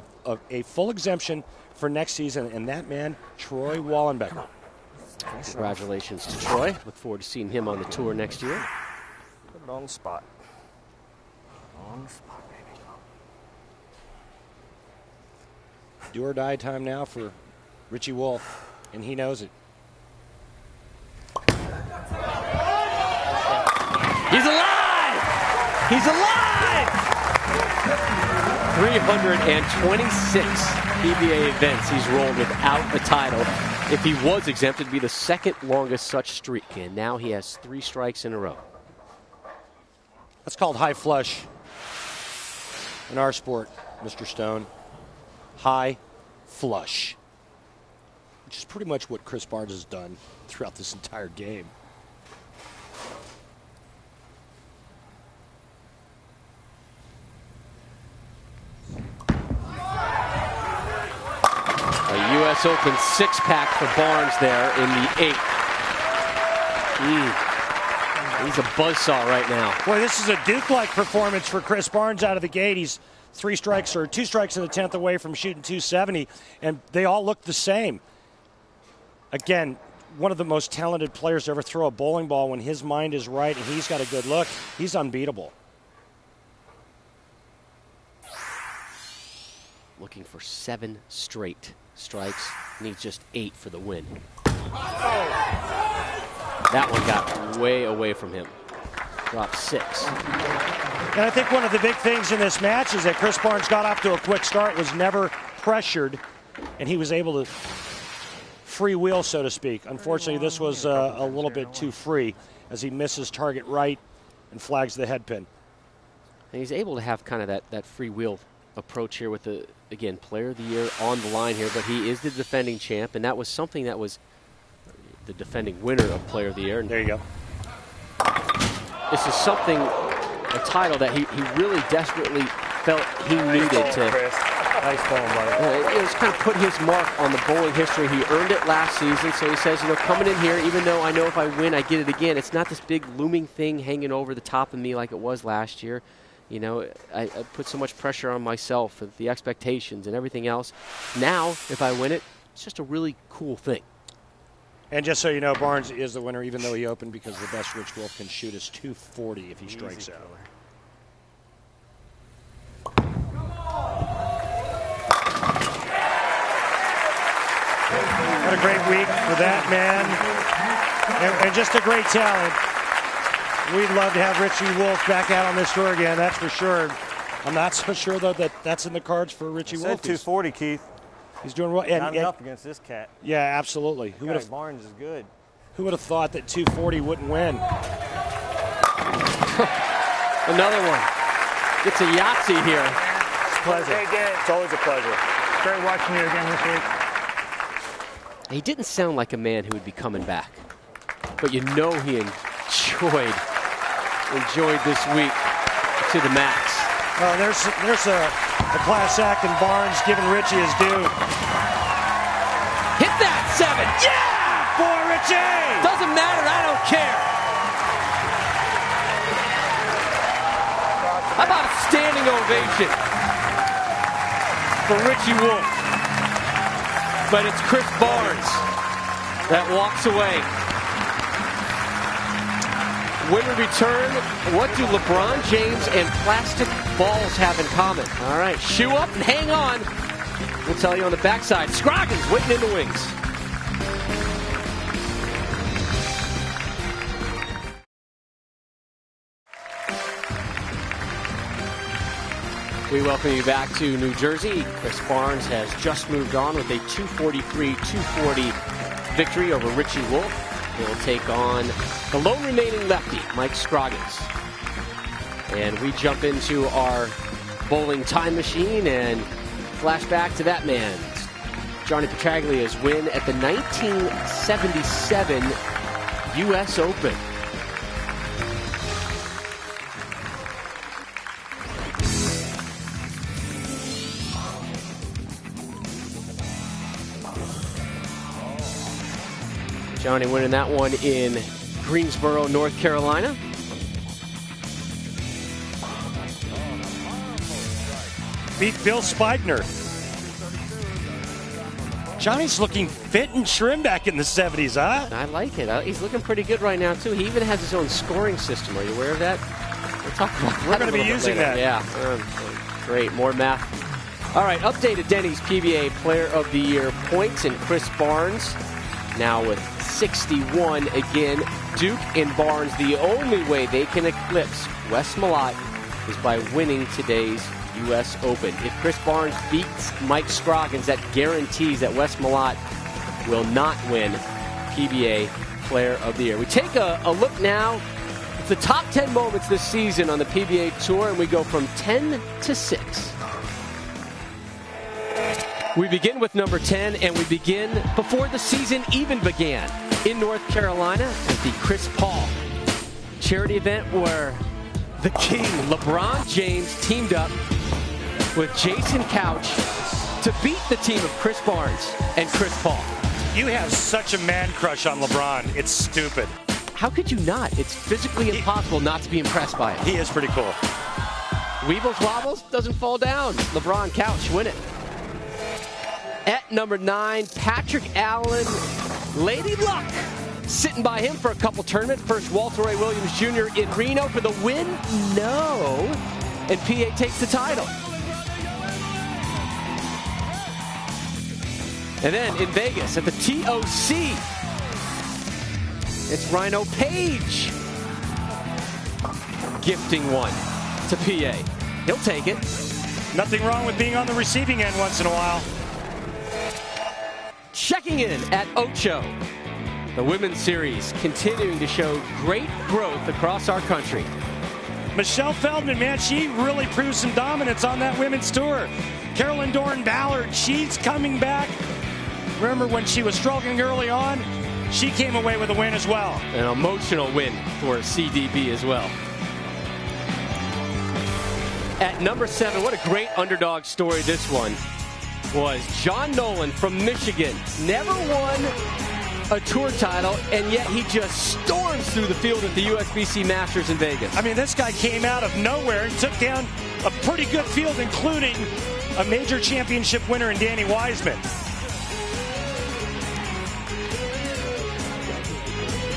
S2: a full exemption for next season, and that man, Troy Wallenbecker.
S7: Congratulations to Troy. Look forward to seeing him on the tour next year.
S6: Put it on the spot. On the spot, baby.
S2: Do or die time now for Richie Wolfe, and he knows it.
S7: He's alive! He's alive! 326 PBA events he's rolled without a title. If he was exempt, it'd be the 2nd longest such streak, and now he has 3 strikes in a row.
S2: That's called high flush in our sport, Mr. Stone. High flush. Which is pretty much what Chris Barnes has done throughout this entire game.
S7: U.S. Open six-pack for Barnes there in the 8th. He's a buzzsaw right now.
S2: Boy, this is a Duke-like performance for Chris Barnes out of the gate. He's 2 strikes in the 10th away from shooting 270, and they all look the same. Again, one of the most talented players to ever throw a bowling ball when his mind is right and he's got a good look. He's unbeatable.
S7: Looking for 7 straight strikes. Needs just 8 for the win. That one got way away from him. Dropped 6.
S2: And I think one of the big things in this match is that Chris Barnes got off to a quick start, was never pressured, and he was able to freewheel, so to speak. Unfortunately, this was a little bit too free as he misses target right and flags the head pin.
S7: And he's able to have kind of that freewheel approach here with the, again, player of the year on the line here, but he is the defending champ, and that was something that was the defending winner of player of the year. And
S2: there you go.
S7: This is something, a title that he really desperately felt he needed to.
S6: Nice ball, buddy.
S7: It was kind of put his mark on the bowling history. He earned it last season, so he says, you know, coming in here, even though I know if I win, I get it again, it's not this big looming thing hanging over the top of me like it was last year. You know, I put so much pressure on myself with the expectations and everything else. Now, if I win it, it's just a really cool thing.
S2: And just so you know, Barnes is the winner, even though he opened, because the best Rich Wolfe can shoot is 240 if he strikes out. What a great week for that man, and just a great talent. We'd love to have Richie Wolfe back out on this tour again, that's for sure. I'm not so sure, though, that that's in the cards for Richie Wolfe.
S6: 240, Keith.
S2: He's doing well.
S6: Not enough against this cat.
S2: Yeah, absolutely. Who would have?
S6: Barnes is good.
S2: Who would have thought that 240 wouldn't win?
S7: Another one. It's a Yahtzee here.
S6: It's a pleasure. It's always a pleasure.
S8: Great watching you again this week.
S7: He didn't sound like a man who would be coming back, but you know he enjoyed this week to the max.
S2: Oh, there's a class act in Barnes giving Richie his due.
S7: Hit that 7. Yeah!
S2: For Richie!
S7: Doesn't matter, I don't care. How about a standing ovation for Richie Wolfe? But it's Chris Barnes that walks away. When we return, what do LeBron James and plastic balls have in common? All right, shoe up and hang on. We'll tell you on the backside. Scroggins waiting in the wings. We welcome you back to New Jersey. Chris Barnes has just moved on with a 243-240 victory over Richie Wolfe. He'll take on the lone remaining lefty, Mike Scroggins. And we jump into our bowling time machine and flash back to that man, Johnny Petraglia's win at the 1977 U.S. Open. Johnny winning that one in Greensboro, North Carolina.
S2: Beat Bill Spigner. Johnny's looking fit and trim back in the 70s, huh?
S7: I like it. He's looking pretty good right now, too. He even has his own scoring system. Are you aware of that? We'll talk about that.
S2: We're going to be using that.
S7: Yeah. Great. More math. All right. Updated Denny's PBA Player of the Year points, and Chris Barnes now with 61 again. Duke and Barnes, the only way they can eclipse Wes Malott is by winning today's U.S. Open. If Chris Barnes beats Mike Scroggins, that guarantees that Wes Malott will not win PBA Player of the Year. We take a look now at the top 10 moments this season on the PBA Tour, and we go from 10 to 6. We begin with number 10, and we begin before the season even began in North Carolina at the Chris Paul charity event where the king, LeBron James, teamed up with Jason Couch to beat the team of Chris Barnes and Chris Paul.
S2: You have such a man crush on LeBron. It's stupid.
S7: How could you not? It's physically impossible not to be impressed by him.
S2: He is pretty cool.
S7: Weebles wobbles, doesn't fall down. LeBron Couch win it. At number 9, Patrick Allen, Lady Luck. Sitting by him for a couple tournament. First, Walter Ray Williams Jr. in Reno for the win. No. And PA takes the title. And then in Vegas at the TOC, it's Rhino Page gifting one to PA. He'll take it.
S2: Nothing wrong with being on the receiving end once in a while.
S7: Checking in at Ocho. The women's series continuing to show great growth across our country.
S2: Michelle Feldman, man, she really proved some dominance on that women's tour. Carolyn Doran Ballard, she's coming back. Remember when she was struggling early on? She came away with a win as well.
S7: An emotional win for CDB as well. At number 7, what a great underdog story this one was. John Nolan from Michigan. Never won a tour title, and yet he just storms through the field at the USBC Masters in Vegas.
S2: I mean, this guy came out of nowhere and took down a pretty good field, including a major championship winner in Danny Wiseman.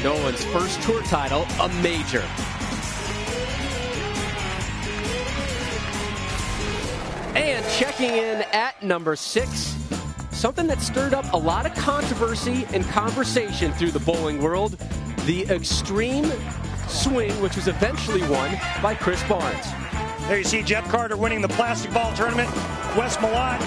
S7: Nolan's first tour title, a major. And checking in at number 6, something that stirred up a lot of controversy and conversation through the bowling world, the extreme swing, which was eventually won by Chris Barnes.
S2: There you see Jeff Carter winning the plastic ball tournament. Wes Malott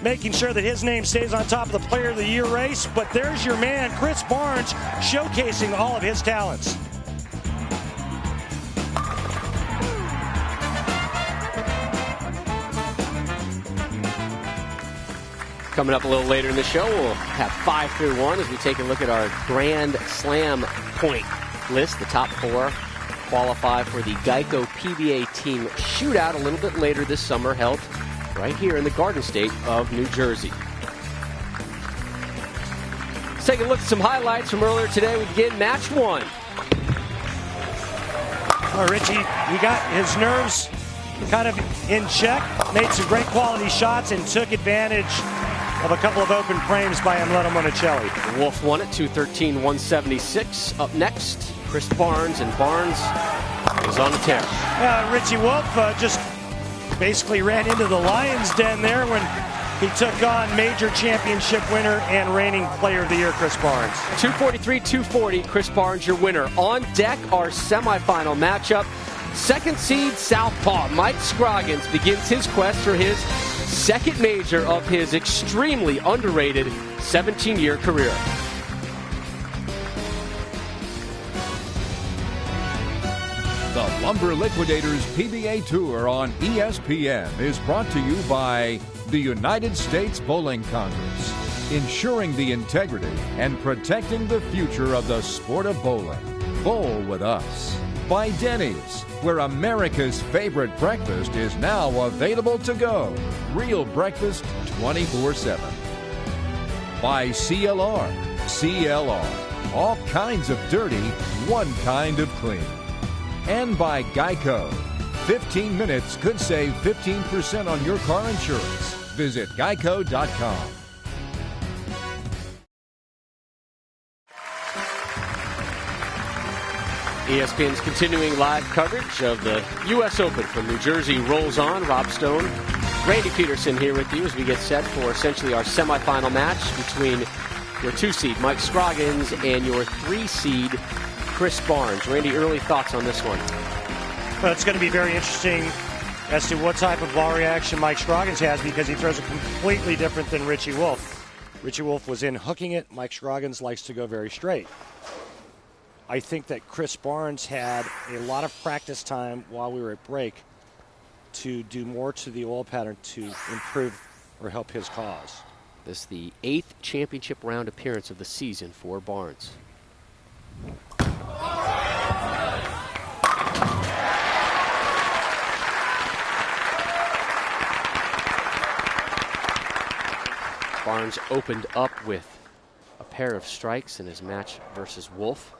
S2: making sure that his name stays on top of the Player of the Year race. But there's your man, Chris Barnes, showcasing all of his talents.
S7: Coming up a little later in the show, we'll have 5 through 1 as we take a look at our Grand Slam point list. The top 4 qualify for the Geico PBA Team Shootout a little bit later this summer, held right here in the Garden State of New Jersey. Let's take a look at some highlights from earlier today. We begin match 1.
S2: Oh, Richie, he got his nerves kind of in check, made some great quality shots, and took advantage of a couple of open frames by Amleto Monacelli.
S7: Wolfe won it, 213-176. Up next, Chris Barnes, and Barnes is on the tear.
S2: Richie Wolfe just basically ran into the lion's den there when he took on major championship winner and reigning Player of the Year, Chris Barnes.
S7: 243-240, Chris Barnes, your winner. On deck, our semifinal matchup. Second seed Southpaw Mike Scroggins begins his quest for his second major of his extremely underrated 17-year career.
S4: The Lumber Liquidators PBA Tour on ESPN is brought to you by the United States Bowling Congress, ensuring the integrity and protecting the future of the sport of bowling. Bowl with us. By Denny's, where America's favorite breakfast is now available to go. Real breakfast 24/7. By CLR. CLR. All kinds of dirty, one kind of clean. And by Geico. 15 minutes could save 15% on your car insurance. Visit geico.com.
S7: ESPN's continuing live coverage of the U.S. Open from New Jersey rolls on. Rob Stone, Randy Peterson here with you as we get set for essentially our semifinal match between your 2-seed Mike Scroggins and your 3-seed Chris Barnes. Randy, early thoughts on this one?
S2: Well, it's going to be very interesting as to what type of ball reaction Mike Scroggins has, because he throws it completely different than Richie Wolfe. Richie Wolfe was in hooking it. Mike Scroggins likes to go very straight. I think that Chris Barnes had a lot of practice time while we were at break to do more to the oil pattern to improve or help his cause.
S7: This is the 8th championship round appearance of the season for Barnes. Barnes opened up with a pair of strikes in his match versus Wolfe,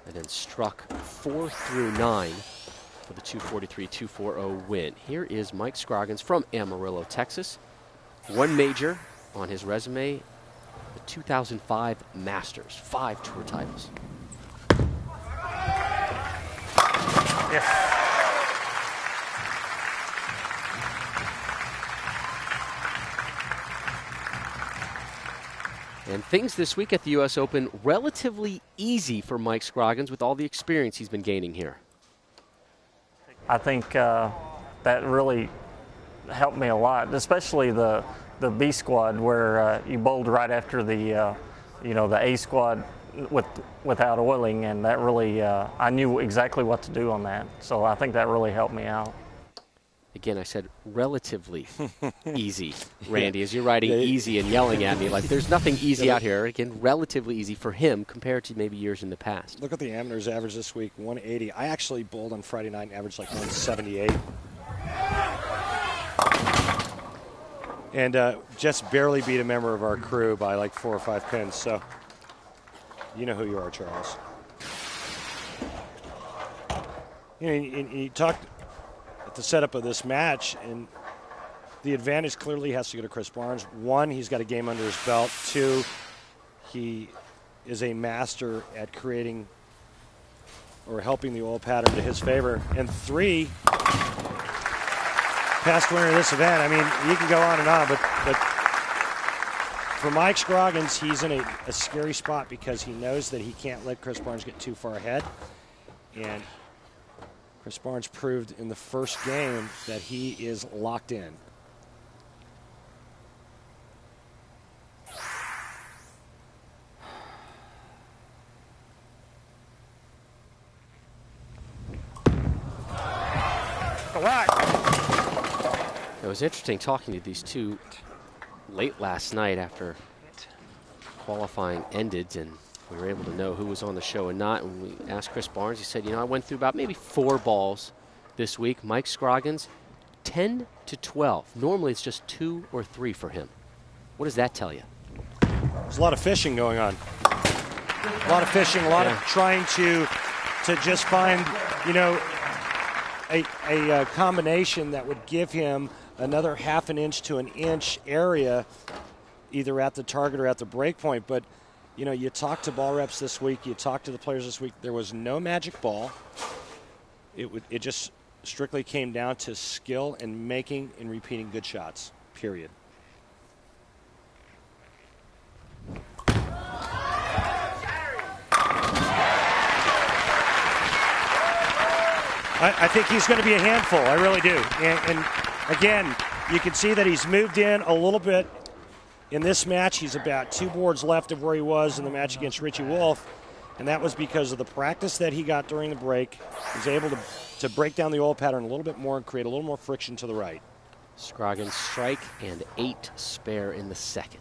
S7: and then struck 4 through 9 for the 243-240 win. Here is Mike Scroggins from Amarillo, Texas. One major on his resume, the 2005 Masters, 5 tour titles.
S8: Yeah.
S7: And things this week at the U.S. Open relatively easy for Mike Scroggins with all the experience he's been gaining here.
S10: I think that really helped me a lot, especially the B squad where you bowled right after the the A squad without oiling, and that really I knew exactly what to do on that. So I think that really helped me out.
S7: Again, I said relatively easy, Randy, as you're writing easy and yelling at me. Like, there's nothing easy out here. Again, relatively easy for him compared to maybe years in the past.
S2: Look at the amateurs average this week, 180. I actually bowled on Friday night and averaged like 178. And just barely beat a member of our crew by like 4 or 5 pins. So you know who you are, Charles. You know, you talked the setup of this match, and the advantage clearly has to go to Chris Barnes. 1, he's got a game under his belt. 2, he is a master at creating or helping the oil pattern to his favor. And 3, past winner of this event. I mean, you can go on and on, but for Mike Scroggins, he's in a scary spot because he knows that he can't let Chris Barnes get too far ahead. And Chris Barnes proved in the first game that he is locked in.
S7: It was interesting talking to these two late last night after qualifying ended, and we were able to know who was on the show and not. And we asked Chris Barnes, he said, I went through about maybe 4 balls this week. Mike Scroggins, 10 to 12. Normally it's just 2 or 3 for him. What does that tell you?
S2: There's a lot of fishing going on. A lot of fishing, a lot of trying to just find, a combination that would give him another half an inch to an inch area, either at the target or at the break point. But you talk to ball reps this week, you talk to the players this week, there was no magic ball. It just strictly came down to skill and making and repeating good shots, period. I think he's going to be a handful, I really do. And again, you can see that he's moved in a little bit. In this match, he's about 2 boards left of where he was in the match against Richie Wolfe, and that was because of the practice that he got during the break. He was able to break down the oil pattern a little bit more and create a little more friction to the right.
S7: Scroggins strike and 8 spare in the second.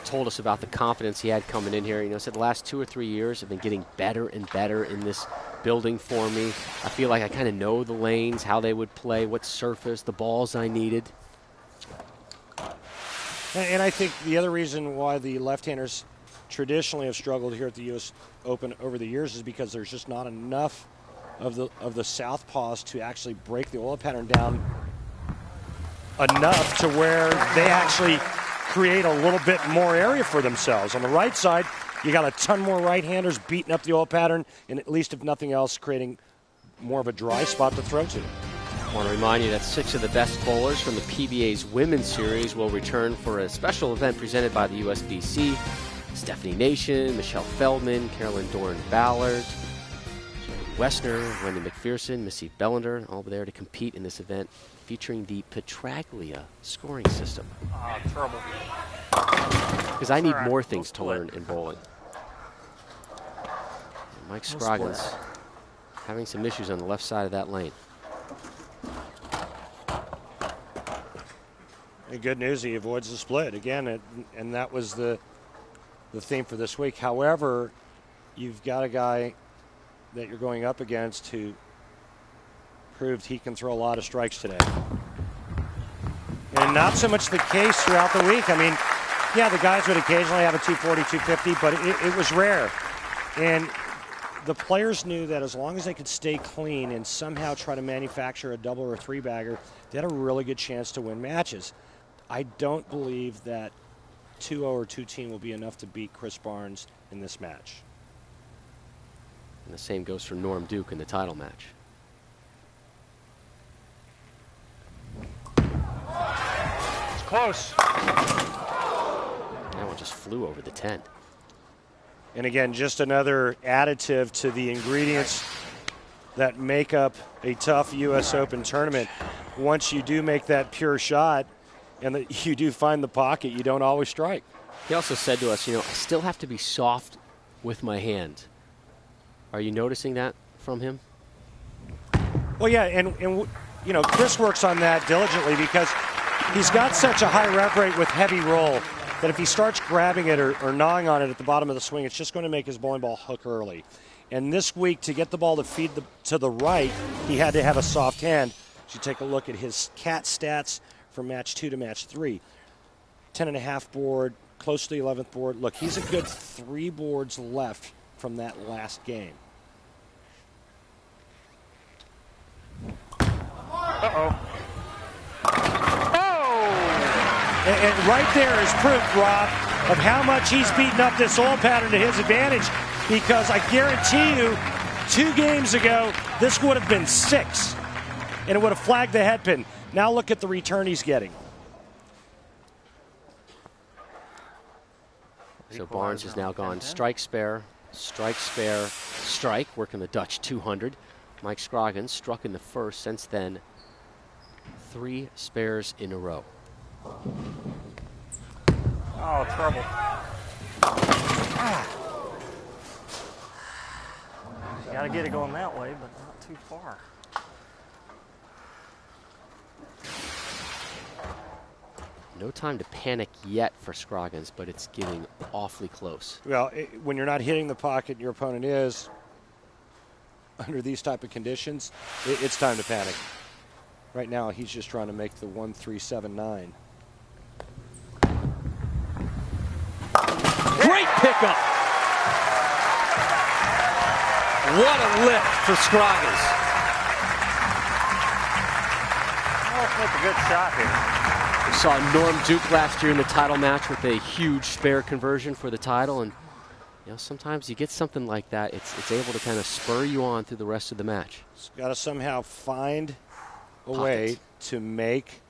S7: Told us about the confidence he had coming in here. Said the last 2 or 3 years have been getting better and better in this building for me. I feel like I kind of know the lanes, how they would play, what surface, the balls I needed.
S2: And I think the other reason why the left-handers traditionally have struggled here at the U.S. Open over the years is because there's just not enough of the southpaws to actually break the oil pattern down enough to where they actually create a little bit more area for themselves. On the right side, you got a ton more right-handers beating up the oil pattern, and at least if nothing else, creating more of a dry spot to throw to.
S7: I want to remind you that 6 of the best bowlers from the PBA's Women's Series will return for a special event presented by the USBC. Stephanie Nation, Michelle Feldman, Carolyn Doran-Ballard, Jerry Wessner, Wendy McPherson, Missy Bellender, all there to compete in this event featuring the Petraglia scoring system.
S8: Trouble.
S7: Because I need more things to learn in bowling. And Mike Scroggins having some issues on the left side of that lane.
S2: The good news, he avoids the split again, and that was the theme for this week. However, you've got a guy that you're going up against who proved he can throw a lot of strikes today. And not so much the case throughout the week. I mean, yeah, the guys would occasionally have a 240, 250, but it was rare. And the players knew that as long as they could stay clean and somehow try to manufacture a double or a three-bagger, they had a really good chance to win matches. I don't believe that 2-0 or 2-team will be enough to beat Chris Barnes in this match.
S7: And the same goes for Norm Duke in the title match.
S9: It's close.
S7: That one just flew over the 10.
S2: And again, just another additive to the ingredients that make up a tough U.S. Open tournament. Once you do make that pure shot and you do find the pocket, you don't always strike.
S7: He also said to us, you know, I still have to be soft with my hand. Are you noticing that from him?
S2: Well, yeah, and you know, Chris works on that diligently because he's got such a high rev rate with heavy roll that if he starts grabbing it or gnawing on it at the bottom of the swing, it's just going to make his bowling ball hook early. And this week, to get the ball to feed to the right, he had to have a soft hand. You take a look at his cat stats from match 2 to match 3. 10.5 board, close to the 11th board. Look, he's a good 3 boards left from that last game.
S9: Uh-oh.
S2: And right there is proof, Rob, of how much he's beaten up this old pattern to his advantage, because I guarantee you 2 games ago, this would have been 6, and it would have flagged the headpin. Now look at the return he's getting.
S7: So Barnes has now gone strike, spare, strike, working the Dutch 200. Mike Scroggins struck in the first. Since then, 3 spares in a row.
S10: Oh, trouble. You got to get it going that way, but not too far.
S7: No time to panic yet for Scroggins, but it's getting awfully close.
S2: Well, when you're not hitting the pocket, your opponent is, under these type of conditions, it's time to panic. Right now, he's just trying to make the 1-3-7-9.
S7: Great pickup! What a lift for Scroggins.
S10: Let's make a good shot here.
S7: We saw Norm Duke last year in the title match with a huge spare conversion for the title, and you know, sometimes you get something like that, it's able to kind of spur you on through the rest of the match.
S2: It's got to somehow find a way to make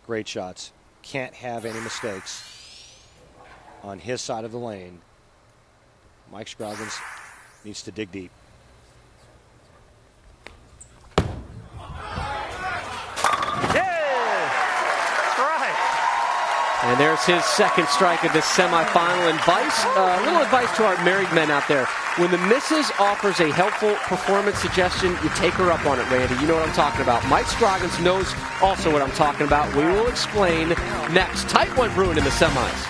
S2: great shots. Can't have any mistakes on his side of the lane. Mike Scroggins needs to dig deep.
S7: And there's his second strike of this semifinal. A little advice to our married men out there. When the missus offers a helpful performance suggestion, you take her up on it, Randy. You know what I'm talking about. Mike Scroggins knows also what I'm talking about. We will explain next. Tight one brewing in the semis.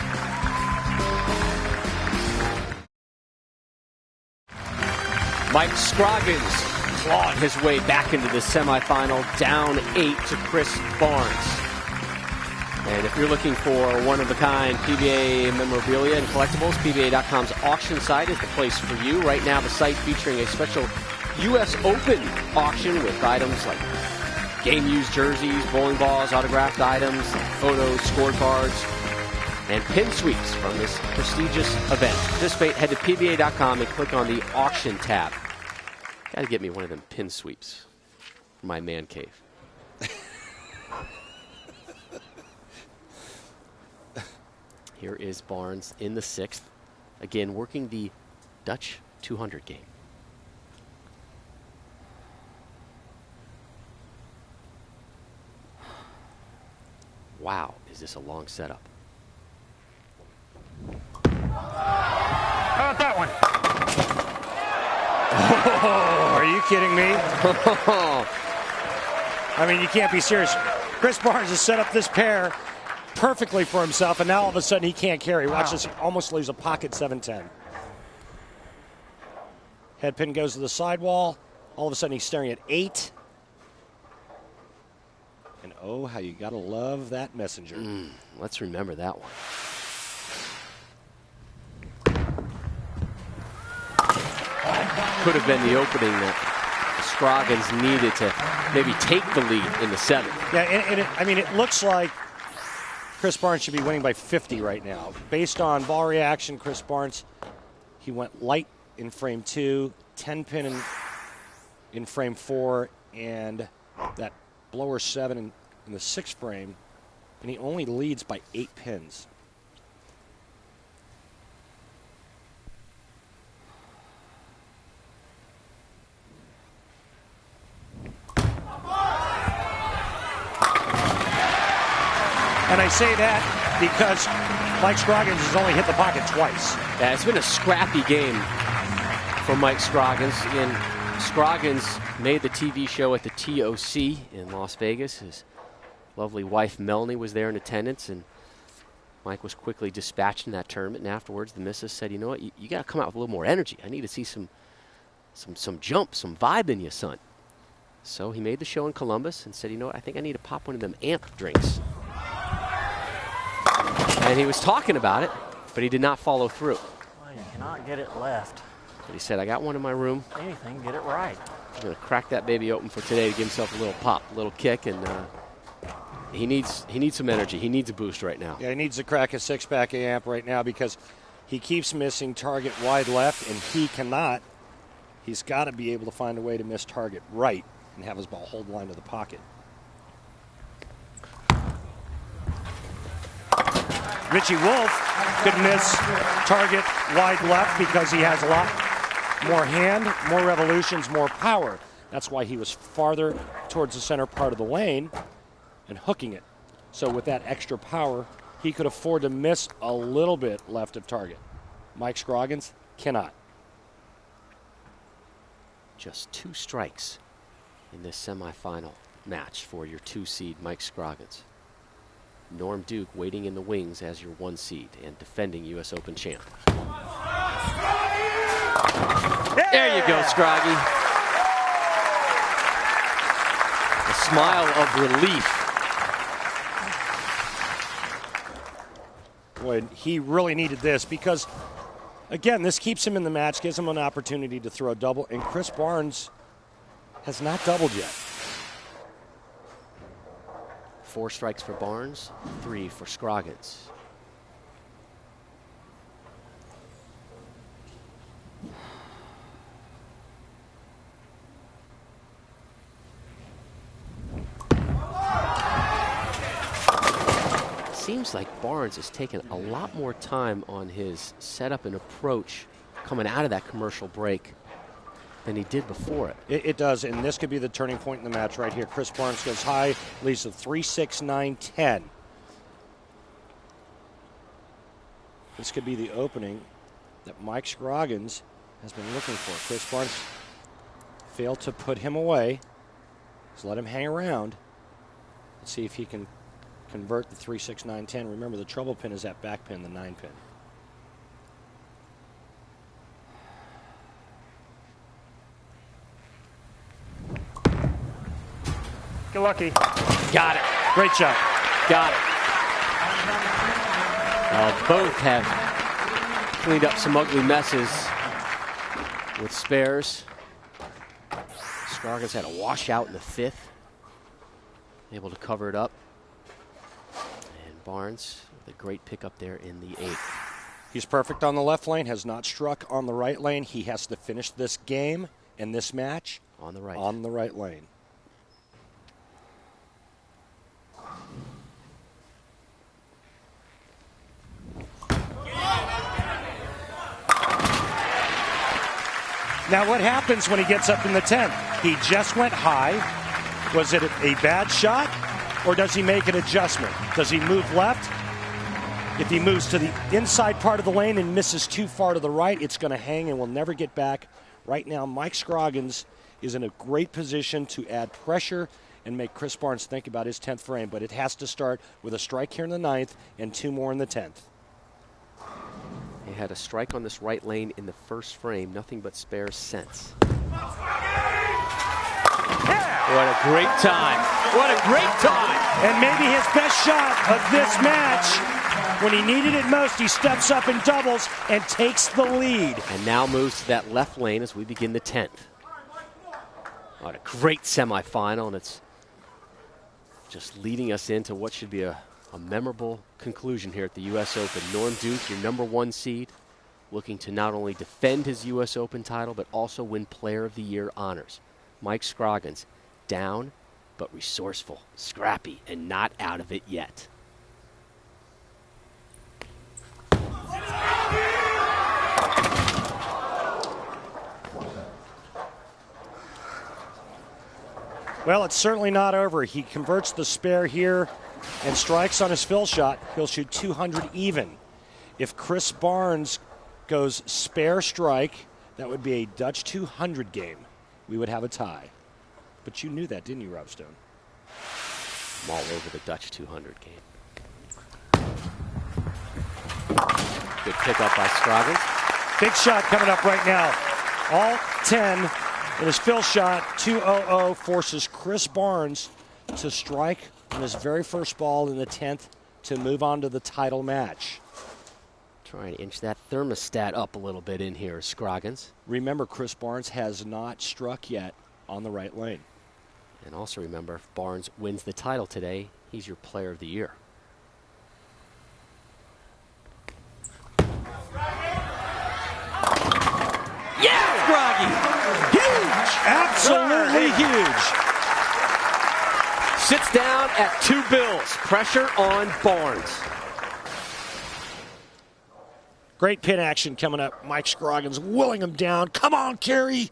S7: Mike Scroggins clawed his way back into the semifinal, down 8 to Chris Barnes. And if you're looking for one-of-a-kind PBA memorabilia and collectibles, PBA.com's auction site is the place for you. Right now, the site featuring a special U.S. Open auction with items like game-used jerseys, bowling balls, autographed items, photos, scorecards, and pin sweeps from this prestigious event. To participate, head to PBA.com and click on the auction tab. Got to get me one of them pin sweeps for my man cave. Here is Barnes in the 6th. Again, working the Dutch 200 game. Wow, is this a long setup?
S9: How about that one?
S2: Oh, are you kidding me? I mean, you can't be serious. Chris Barnes has set up this pair perfectly for himself, and now all of a sudden he can't carry. Watch this, he almost leaves a pocket 7-10. Head pin goes to the sidewall. All of a sudden he's staring at 8,
S11: And oh, how you got to love that messenger.
S7: Let's remember that one. Could have been the opening that Scroggins needed to maybe take the lead in the 7th.
S2: Yeah, and it looks like Chris Barnes should be winning by 50 right now. Based on ball reaction, Chris Barnes, he went light in frame 2, 10 pin in frame 4, and that blower 7 in the 6th frame, and he only leads by 8 pins. And I say that because Mike Scroggins has only hit the pocket twice.
S7: Yeah, it's been a scrappy game for Mike Scroggins. And Scroggins made the TV show at the TOC in Las Vegas. His lovely wife Melanie was there in attendance, and Mike was quickly dispatched in that tournament. And afterwards, the missus said, "You know what? You got to come out with a little more energy. I need to see some jump, some vibe in you, son." So he made the show in Columbus and said, "You know what? I think I need to pop one of them amp drinks." And he was talking about it, but he did not follow through.
S10: Well, you cannot get it left.
S7: But he said, "I got one in my room.
S10: Anything, get it right."
S7: I'm going to crack that baby open for today to give himself a little pop, a little kick, and he needs some energy. He needs a boost right now.
S2: Yeah, he needs to crack a 6-pack amp right now because he keeps missing target wide left, and he cannot. He's got to be able to find a way to miss target right and have his ball hold line to the pocket. Richie Wolfe could miss target wide left because he has a lot more hand, more revolutions, more power. That's why he was farther towards the center part of the lane and hooking it. So with that extra power, he could afford to miss a little bit left of target. Mike Scroggins cannot.
S7: Just 2 strikes in this semifinal match for your 2 seed, Mike Scroggins. Norm Duke waiting in the wings as your 1 seed and defending U.S. Open champ. Yeah! There you go, Scroggy. A smile of relief.
S2: Boy, he really needed this because, again, this keeps him in the match, gives him an opportunity to throw a double, and Chris Barnes has not doubled yet.
S7: 4 strikes for Barnes, 3 for Scroggins. Seems like Barnes has taken a lot more time on his setup and approach coming out of that commercial break than he did before it.
S2: It does, and this could be the turning point in the match right here. Chris Barnes goes high, leads to 3-6-9-10. This could be the opening that Mike Scroggins has been looking for. Chris Barnes failed to put him away. Just let him hang around. Let's see if he can convert the 3-6-9-10. Remember, the trouble pin is that back pin, the 9 pin.
S8: Get lucky.
S7: Got it.
S2: Great shot.
S7: Got it. Both have cleaned up some ugly messes with spares. Scroggins had a washout in the 5th. Able to cover it up. And Barnes with a great pickup there in the 8th.
S2: He's perfect on the left lane, has not struck on the right lane. He has to finish this game and this match
S7: on the right
S2: lane. Now what happens when he gets up in the 10th? He just went high. Was it a bad shot, or does he make an adjustment? Does he move left? If he moves to the inside part of the lane and misses too far to the right, it's going to hang and will never get back. Right now, Mike Scroggins is in a great position to add pressure and make Chris Barnes think about his 10th frame, but it has to start with a strike here in the 9th and 2 more in the 10th.
S7: He had a strike on this right lane in the 1st frame, nothing but spares since. What a great time. What a great time.
S2: And maybe his best shot of this match. When he needed it most, he steps up and doubles and takes the lead.
S7: And now moves to that left lane as we begin the 10th. What a great semifinal, and it's just leading us into what should be a memorable conclusion here at the U.S. Open. Norm Duke, your #1 seed, looking to not only defend his U.S. Open title, but also win Player of the Year honors. Mike Scroggins, down, but resourceful, scrappy, and not out of it yet.
S2: Well, it's certainly not over. He converts the spare here and strikes on his fill shot. He'll shoot 200 even. If Chris Barnes goes spare strike, that would be a Dutch 200 game. We would have a tie. But you knew that, didn't you, Rob Stone?
S7: I'm all over the Dutch 200 game. Good pickup by Scroggins.
S2: Big shot coming up right now. All 10 in his fill shot. 2-0 forces Chris Barnes to strike on his very first ball in the 10th to move on to the title match.
S7: Trying to inch that thermostat up a little bit in here, Scroggins.
S2: Remember, Chris Barnes has not struck yet on the right lane.
S7: And also remember, if Barnes wins the title today, he's your Player of the Year. Yeah, Scroggy!
S2: Huge! Absolutely huge!
S7: Sits down at 2 bills. Pressure on Barnes.
S2: Great pin action coming up. Mike Scroggins willing him down. Come on, Kerry!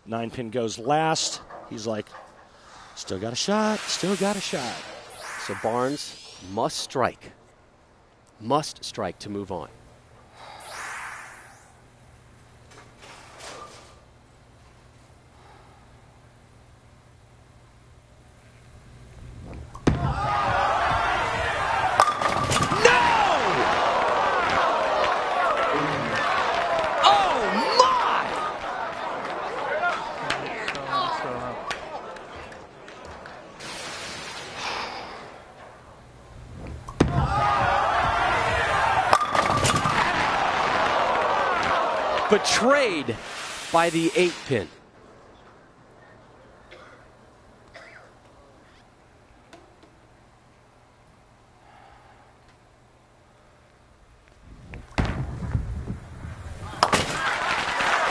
S2: 9-pin goes last. He's like, still got a shot, still got a shot.
S7: So Barnes must strike. Must strike to move on. Betrayed by the 8-pin.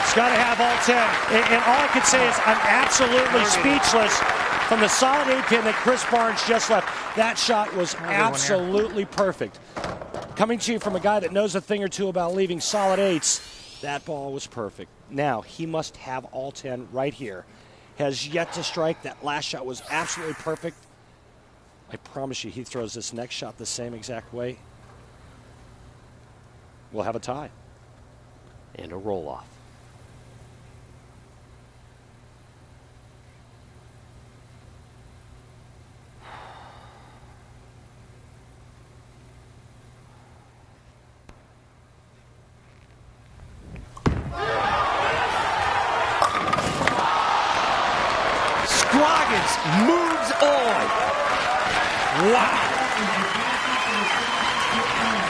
S2: It's got to have all 10. And all I can say is I'm absolutely speechless from the solid 8-pin that Chris Barnes just left. That shot was absolutely perfect. Coming to you from a guy that knows a thing or two about leaving solid 8s, that ball was perfect. Now, he must have all 10 right here. Has yet to strike. That last shot was absolutely perfect. I promise you, he throws this next shot the same exact way. We'll have a tie.
S7: And a roll-off. Scroggins moves on. Wow.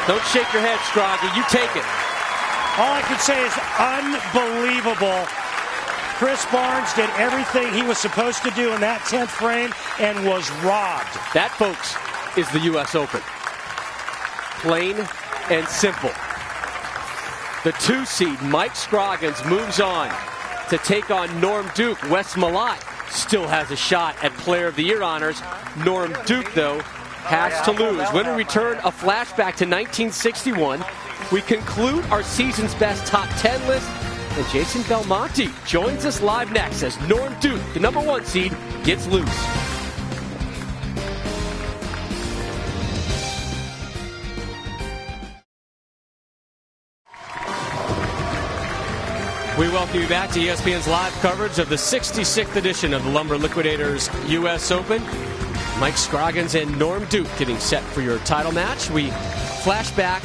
S7: Don't shake your head, Scroggins. You take it.
S2: All I can say is unbelievable. Chris Barnes did everything he was supposed to do in that 10th frame and was robbed.
S7: That, folks, is the U.S. Open. Plain and simple. The 2 seed, Mike Scroggins, moves on to take on Norm Duke. Wes Malott still has a shot at Player of the Year honors. Norm Duke, though, has to lose. When we return, a flashback to 1961. We conclude our season's best top 10 list, and Jason Belmonte joins us live next as Norm Duke, the #1 seed, gets loose. We welcome you back to ESPN's live coverage of the 66th edition of the Lumber Liquidators U.S. Open. Mike Scroggins and Norm Duke getting set for your title match. We flash back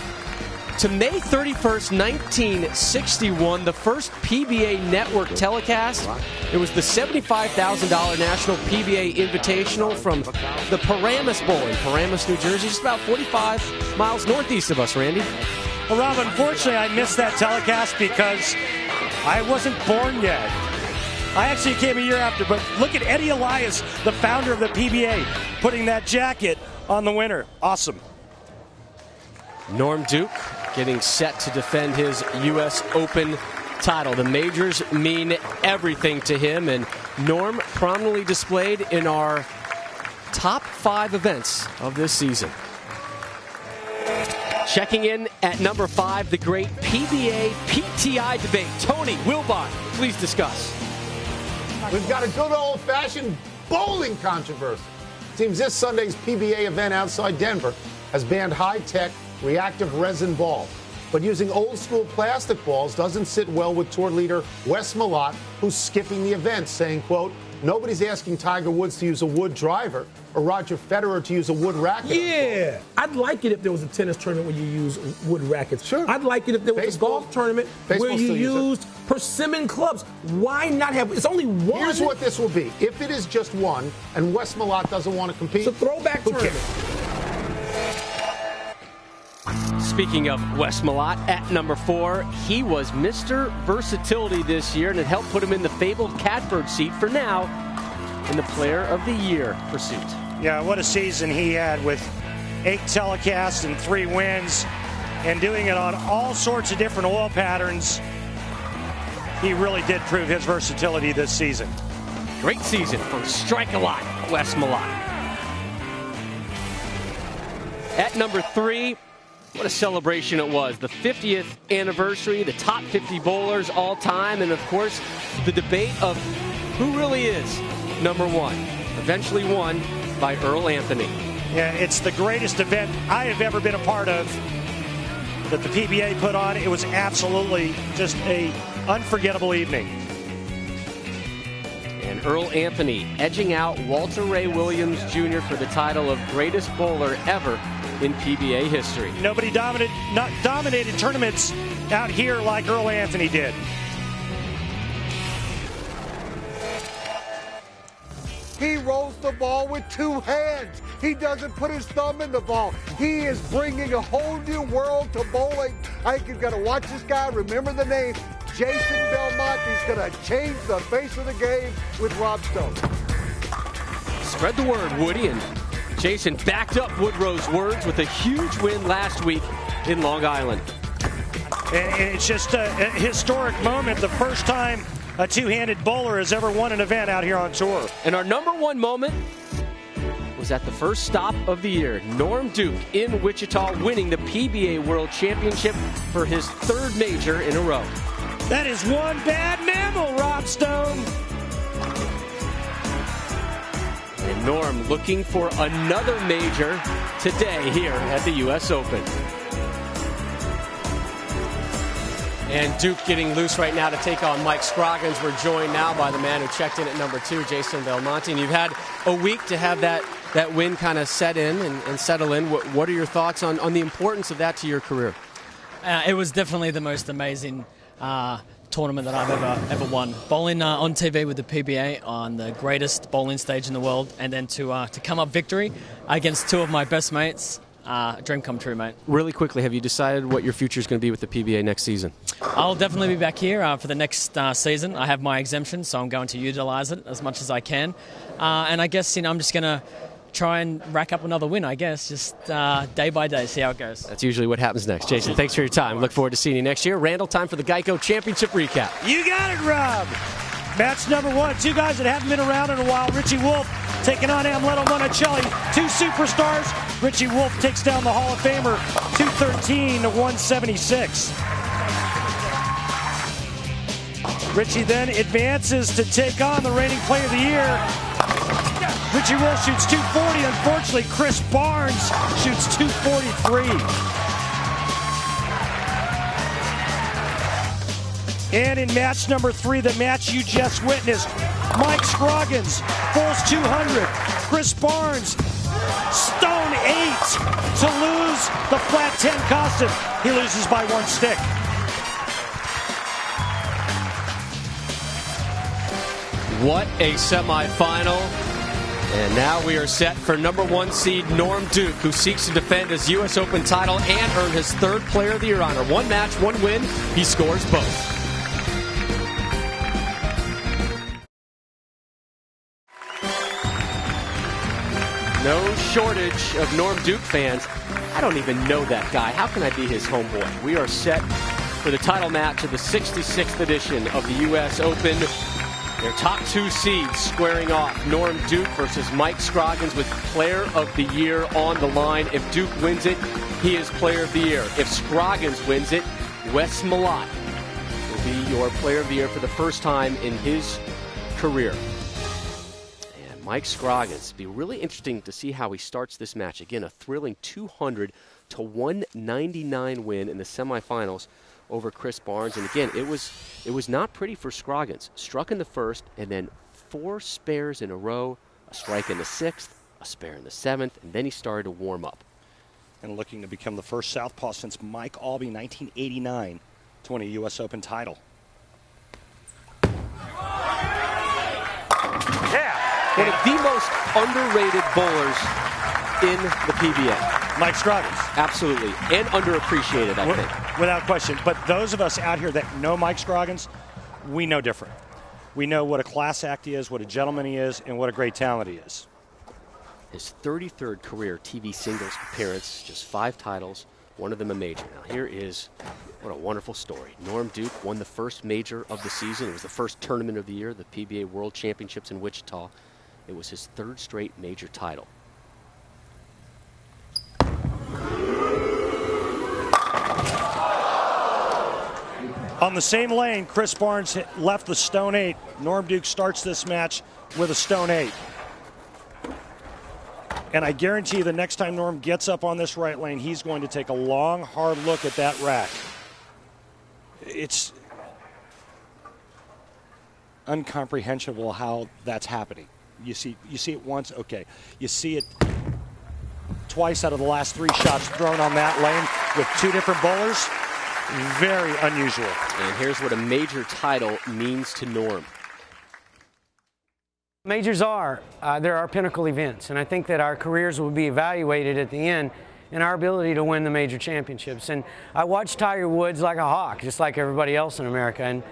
S1: to May 31st, 1961, the first PBA network telecast. It was the $75,000 National PBA Invitational from the Paramus Bowl in Paramus, New Jersey, just about 45 miles northeast of us, Randy.
S2: Well, Rob, unfortunately, I missed that telecast because I wasn't born yet. I actually came a year after, but look at Eddie Elias, the founder of the PBA, putting that jacket on the winner. Awesome.
S1: Norm Duke getting set to defend his U.S. Open title. The majors mean everything to him, and Norm prominently displayed in our top 5 events of this season. Checking in at number 5, the great PBA PTI debate. Tony Wilbon, please discuss.
S12: We've got a good old-fashioned bowling controversy. Seems this Sunday's PBA event outside Denver has banned high-tech reactive resin ball. But using old-school plastic balls doesn't sit well with tour leader Wes Malott, who's skipping the event, saying, quote, "Nobody's asking Tiger Woods to use a wood driver or Roger Federer to use a wood racket."
S13: Yeah, I'd like it if there was a tennis tournament where you use wood rackets.
S12: Sure.
S13: I'd like it if there was a golf tournament where you used persimmon clubs. Why not have? It's only one.
S12: Here's what this will be. If it is just one, and Wes Malott doesn't want to compete,
S13: it's a throwback tournament.
S1: Speaking of Wes Malott, at number 4, he was Mr. Versatility this year, and it helped put him in the fabled catbird seat for now in the Player of the Year pursuit.
S2: Yeah, what a season he had with 8 telecasts and 3 wins, and doing it on all sorts of different oil patterns. He really did prove his versatility this season.
S1: Great season from Strike-A-Lot, Wes Malott. At number 3, what a celebration it was. The 50th anniversary, the top 50 bowlers all time, and of course, the debate of who really is number 1. Eventually won by Earl Anthony.
S2: Yeah, it's the greatest event I have ever been a part of that the PBA put on. It was absolutely just a unforgettable evening.
S1: And Earl Anthony edging out Walter Ray Williams Jr. for the title of greatest bowler ever in PBA history.
S2: Nobody dominated tournaments out here like Earl Anthony did.
S14: He rolls the ball with 2 hands. He doesn't put his thumb in the ball. He is bringing a whole new world to bowling. I think you've got to watch this guy. Remember the name, Jason Belmont. He's going to change the face of the game with Rob Stone.
S1: Spread the word, Woody, and Jason backed up Woodrow's words with a huge win last week in Long Island.
S2: And it's just a historic moment, the first time a 2-handed bowler has ever won an event out here on tour.
S1: And our number 1 moment was at the first stop of the year. Norm Duke in Wichita winning the PBA World Championship for his 3rd major in a row.
S2: That is one bad mammal, Rob Stone.
S1: And Norm looking for another major today here at the U.S. Open. And Duke getting loose right now to take on Mike Scroggins. We're joined now by the man who checked in at number 2, Jason Belmonte. And you've had a week to have that win kind of set in and settle in. What are your thoughts on the importance of that to your career?
S15: It was definitely the most amazing tournament that I've ever won. Bowling on TV with the PBA on the greatest bowling stage in the world, and then to come up victory against 2 of my best mates. Dream come true, mate.
S1: Really quickly, have you decided what your future is going to be with the PBA next season?
S15: I'll definitely be back here for the next season. I have my exemption, so I'm going to utilize it as much as I can. And I guess I'm just going to try and rack up another win, I guess, just day by day, see how it goes.
S1: That's usually what happens next. Jason, thanks for your time. Look forward to seeing you next year. Randall, time for the Geico Championship recap.
S2: You got it, Rob. Match number 1, 2 guys that haven't been around in a while. Richie Wolfe taking on Amleto Monacelli. 2 superstars. Richie Wolfe takes down the Hall of Famer 213 to 176. Richie then advances to take on the reigning Player of the Year. Richie Wolfe shoots 240. Unfortunately, Chris Barnes shoots 243. And in match number 3, the match you just witnessed, Mike Scroggins, Bulls 200. Chris Barnes, stone to lose. The flat 10 cost him. He loses by 1 stick.
S1: What a semifinal. And now we are set for #1 seed Norm Duke, who seeks to defend his U.S. Open title and earn his 3rd Player of the Year honor. 1 match, 1 win. He scores both. No shortage of Norm Duke fans. I don't even know that guy. How can I be his homeboy? We are set for the title match of the 66th edition of the U.S. Open. Their top 2 seeds squaring off. Norm Duke versus Mike Scroggins with Player of the Year on the line. If Duke wins it, he is Player of the Year. If Scroggins wins it, Wes Malott will be your Player of the Year for the first time in his career. And Mike Scroggins, it'll be really interesting to see how he starts this match. Again, a thrilling 200 to 199 win in the semifinals over Chris Barnes. And again, it was not pretty for Scroggins. Struck in the first, and then 4 spares in a row, a strike in the 6th, a spare in the 7th, and then he started to warm up.
S2: And looking to become the first southpaw since Mike Albee, 1989, to win a U.S. Open title.
S1: Yeah. One of the most underrated bowlers in the PBA.
S2: Mike Scroggins.
S1: Absolutely. And underappreciated, I think.
S2: Without question. But those of us out here that know Mike Scroggins, we know different. We know what a class act he is, what a gentleman he is, and what a great talent he is.
S7: His 33rd career TV singles appearance, just 5 titles, one of them a major. Now here is, what a wonderful story. Norm Duke won the first major of the season. It was the first tournament of the year, the PBA World Championships in Wichita. It was his 3rd straight major title.
S2: On the same lane, Chris Barnes left the stone 8. Norm Duke starts this match with a stone 8. And I guarantee you the next time Norm gets up on this right lane, he's going to take a long, hard look at that rack. It's incomprehensible how that's happening. You see it once, okay. You see it twice out of the last 3 shots thrown on that lane with 2 different bowlers. Very unusual.
S7: And here's what a major title means to Norm.
S3: Majors are, there are pinnacle events, and I think that our careers will be evaluated at the end in our ability to win the major championships. And I watch Tiger Woods like a hawk, just like everybody else in America. And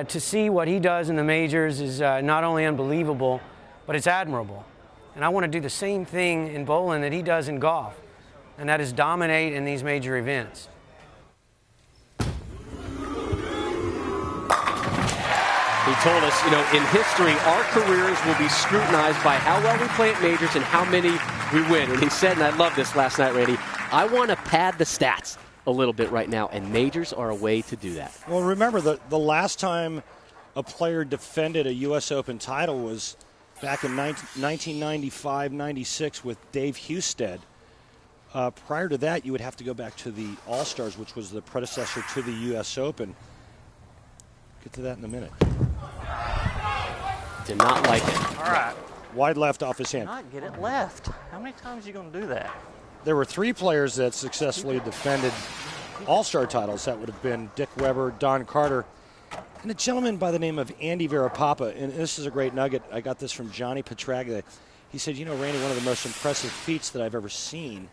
S3: to see what he does in the majors is not only unbelievable, but it's admirable. And I want to do the same thing in bowling that he does in golf, and that is dominate in these major events.
S7: He told us, in history, our careers will be scrutinized by how well we play at majors and how many we win. And he said, and I love this last night, Randy, I want to pad the stats a little bit right now, and majors are a way to do that.
S2: Well, remember, the last time a player defended a U.S. Open title was back in 1995-96 with Dave Husted. Prior to that, you would have to go back to the All-Stars, which was the predecessor to the U.S. Open. Get to that in a minute.
S7: Did not like it.
S10: All right.
S2: Wide left off his hand.
S10: Not get it left. How many times are you going to do that?
S2: There were 3 players that successfully defended All-Star titles. That would have been Dick Weber, Don Carter, and a gentleman by the name of Andy Verapapa. And this is a great nugget. I got this from Johnny Petraglia. He said, Randy, one of the most impressive feats that I've ever seen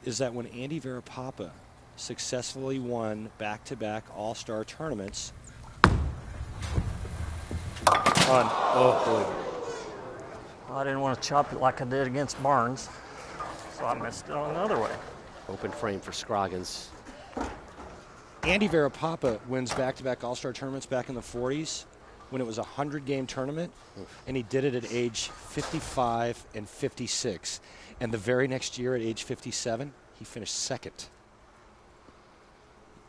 S2: is that when Andy Verapapa successfully won back-to-back All-Star tournaments
S10: Well, I didn't want to chop it like I did against Barnes, so I missed it on the other way.
S7: Open frame for Scroggins.
S2: Andy Verapapa wins back-to-back All-Star tournaments back in the 40s when it was a 100-game tournament, and he did it at age 55 and 56. And the very next year at age 57, he finished 2nd.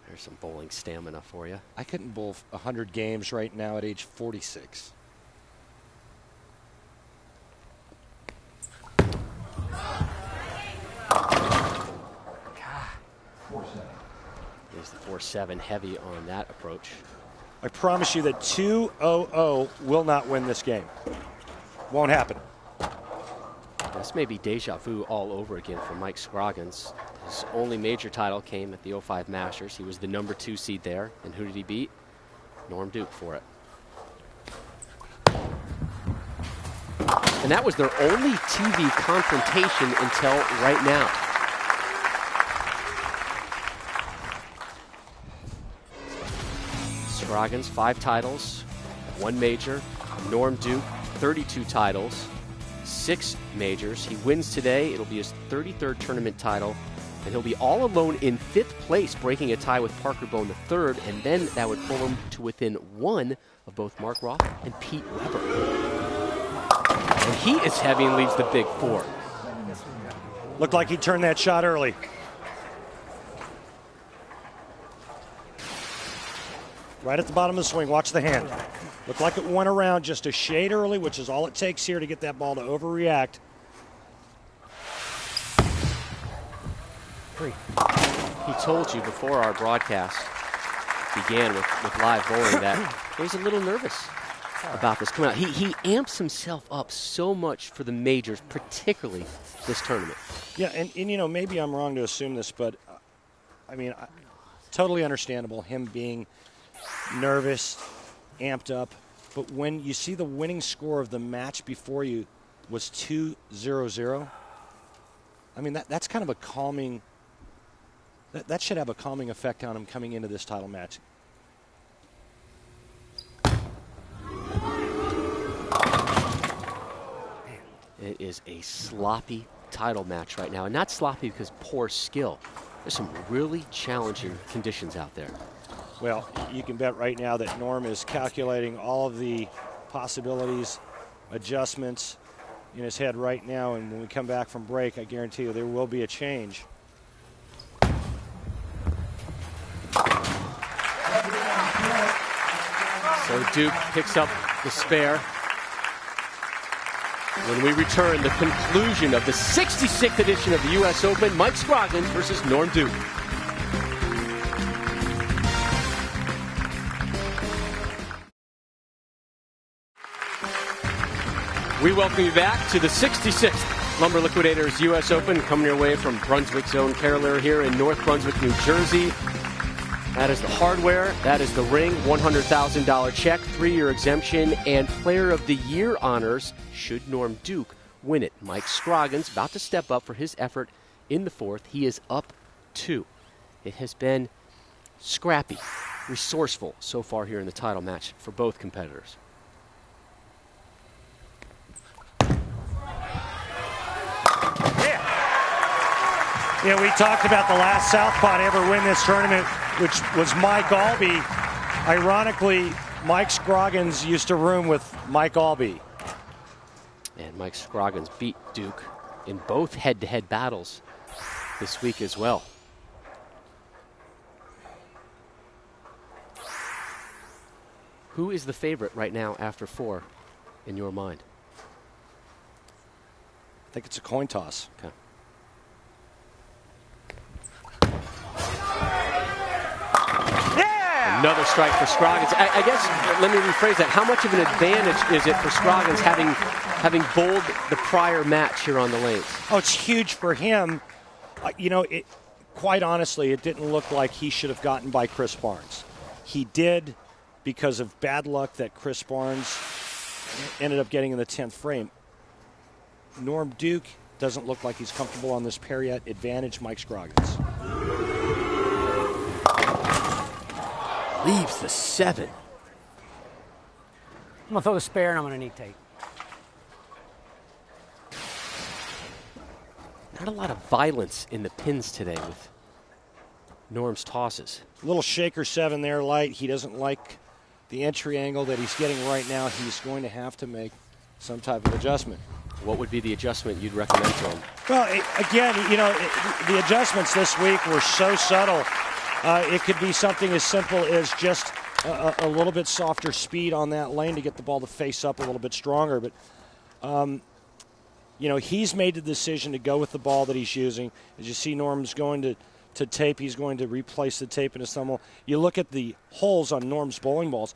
S7: There's some bowling stamina for you.
S2: I couldn't bowl 100 games right now at age 46.
S7: There's the 4-7 heavy on that approach.
S2: I promise you that 2-0-0 will not win this game. Won't happen.
S7: This may be deja vu all over again for Mike Scroggins. His only major title came at the 05 Masters. He was the number 2 seed there. And who did he beat? Norm Duke for it. And that was their only TV confrontation until right now. Scroggins, 5 titles, 1 major. Norm Duke, 32 titles, 6 majors. He wins today. It'll be his 33rd tournament title. And he'll be all alone in 5th place, breaking a tie with Parker Bone III. And then that would pull him to within 1 of both Mark Roth and Pete Weber. And he is heavy and leads the Big Four.
S2: Looked like he turned that shot early. Right at the bottom of the swing. Watch the hand. Looked like it went around just a shade early, which is all it takes here to get that ball to overreact.
S7: 3. He told you before our broadcast began with live bowling that he was a little nervous about this coming out. He amps himself up so much for the majors, particularly this tournament.
S2: Yeah, and you know, maybe I'm wrong to assume this, but I mean, totally understandable, him being nervous, amped up. But when you see the winning score of the match before you was 2-0-0, I mean, that's kind of a calming, that should have a calming effect on him coming into this title match.
S7: It is a sloppy title match right now, and not sloppy because poor skill. There's some really challenging conditions out there.
S2: Well, you can bet right now that Norm is calculating all of the possibilities, adjustments in his head right now, and when we come back from break, I guarantee you there will be a change.
S7: So Duke picks up the spare. When we return, the conclusion of the 66th edition of the U.S. Open, Mike Scroggins versus Norm Duke. We welcome you back to the 66th Lumber Liquidators U.S. Open, coming your way from Brunswick's own Carolier here in North Brunswick, New Jersey. That is the hardware, that is the ring, $100,000 check, 3-year exemption, and Player of the Year honors should Norm Duke win it. Mike Scroggins about to step up for his effort in the 4th. He is up 2. It has been scrappy, resourceful so far here in the title match for both competitors.
S2: Yeah, we talked about the last Southpaw to ever win this tournament, which was Mike Albee. Ironically, Mike Scroggins used to room with Mike Albee.
S7: And Mike Scroggins beat Duke in both head-to-head battles this week as well. Who is the favorite right now after 4 in your mind?
S2: I think it's a coin toss.
S7: Okay. Another strike for Scroggins. I guess, let me rephrase that. How much of an advantage is it for Scroggins having bowled the prior match here on the lanes?
S2: Oh, it's huge for him. You know, quite honestly, it didn't look like he should have gotten by Chris Barnes. He did because of bad luck that Chris Barnes ended up getting in the 10th frame. Norm Duke doesn't look like he's comfortable on this pair yet. Advantage Mike Scroggins.
S7: Leaves the 7.
S3: I'm going to throw the spare and I'm going to need tape.
S7: Not a lot of violence in the pins today with Norm's tosses.
S2: Little shaker 7 there, light. He doesn't like the entry angle that he's getting right now. He's going to have to make some type of adjustment.
S7: What would be the adjustment you'd recommend to him?
S2: Well, again, you know, the adjustments this week were so subtle. It could be something as simple as just a little bit softer speed on that lane to get the ball to face up a little bit stronger. But, you know, he's made the decision to go with the ball that he's using. As you see, Norm's going to tape. He's going to replace the tape in his thumb hole. You look at the holes on Norm's bowling balls.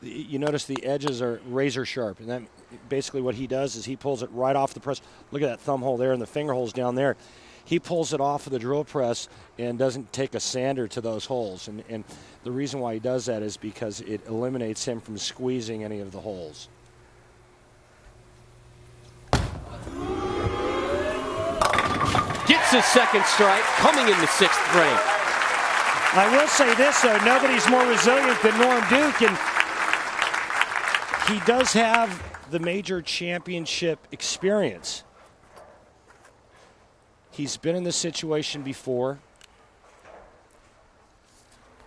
S2: You notice the edges are razor sharp, and that basically what he does is he pulls it right off the press. Look at that thumb hole there and the finger holes down there. He pulls it off of the drill press and doesn't take a sander to those holes. And the reason why he does that is because it eliminates him from squeezing any of the holes.
S1: Gets his second strike, coming in the 6th frame.
S2: I will say this, though, nobody's more resilient than Norm Duke, and he does have the major championship experience. He's been in this situation before,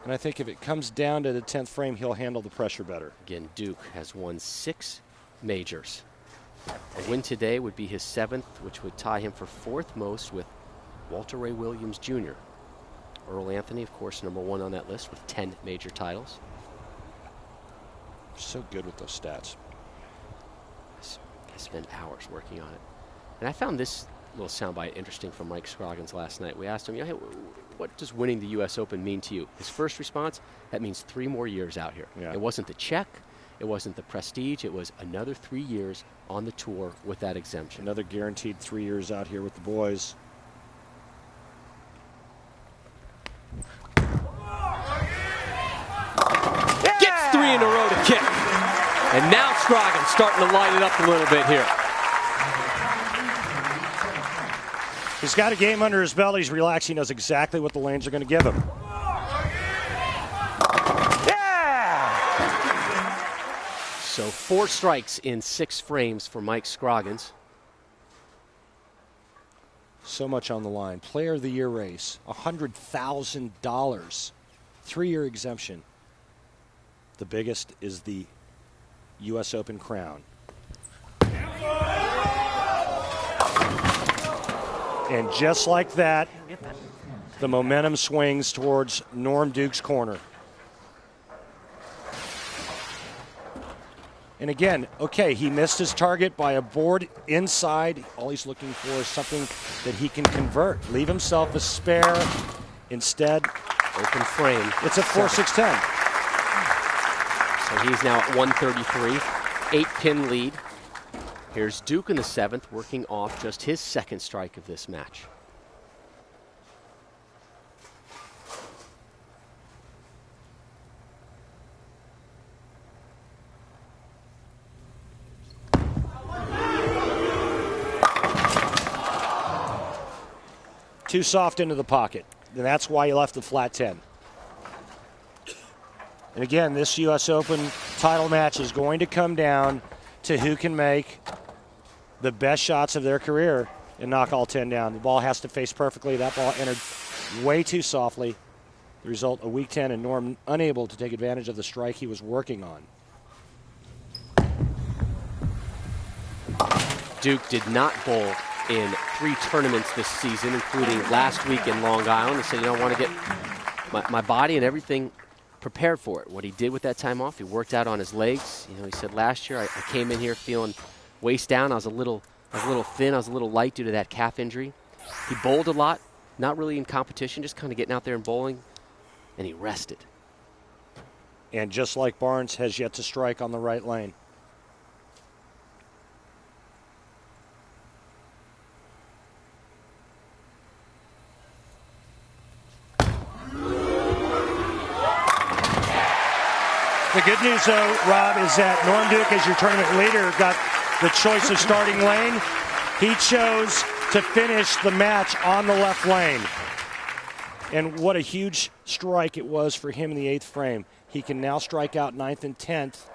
S2: and I think if it comes down to the 10th frame, he'll handle the pressure better.
S7: Again, Duke has won 6 majors. A win today would be his 7th, which would tie him for 4th most with Walter Ray Williams Jr. Earl Anthony, of course, number 1 on that list with 10 major titles.
S2: So good with those stats.
S7: I spent hours working on it. And I found this little soundbite interesting from Mike Scroggins last night. We asked him, hey, what does winning the U.S. Open mean to you? His first response, that means 3 more years out here.
S2: Yeah.
S7: It wasn't the check. It wasn't the prestige. It was another 3 years on the tour with that exemption.
S2: Another guaranteed 3 years out here with the boys.
S1: Gets 3 in a row to kick. And now Scroggins starting to light it up a little bit here.
S2: He's got a game under his belt. He's relaxed. He knows exactly what the lanes are going to give him.
S7: So 4 strikes in 6 frames for Mike Scroggins.
S2: So much on the line. Player of the Year race, $100,000, 3-year exemption. The biggest is the U.S. Open crown. And just like that, the momentum swings towards Norm Duke's corner. And again, okay, he missed his target by a board inside. All he's looking for is something that he can convert. Leave himself a spare. Instead,
S7: open frame.
S2: It's a 4-6-10.
S7: So he's now at 133, 8-pin lead. Here's Duke in the 7th, working off just his 2nd strike of this match.
S2: Too soft into the pocket. And that's why he left the flat 10. And again, this U.S. Open title match is going to come down to who can make the best shots of their career and knock all 10 down. The ball has to face perfectly. That ball entered way too softly. The result, a weak 10, and Norm unable to take advantage of the strike he was working on.
S7: Duke did not bowl in 3 tournaments this season, including last week in Long Island. He said, I want to get my body and everything prepared for it. What he did with that time off, he worked out on his legs. He said last year I came in here feeling waist down. I was a little thin. I was a little light due to that calf injury. He bowled a lot, not really in competition, just kind of getting out there and bowling, and he rested.
S2: And just like Barnes, has yet to strike on the right lane. The good news, though, Rob, is that Norm Duke, as your tournament leader, got the choice of starting lane. He chose to finish the match on the left lane. And what a huge strike it was for him in the 8th frame. He can now strike out 9th and 10th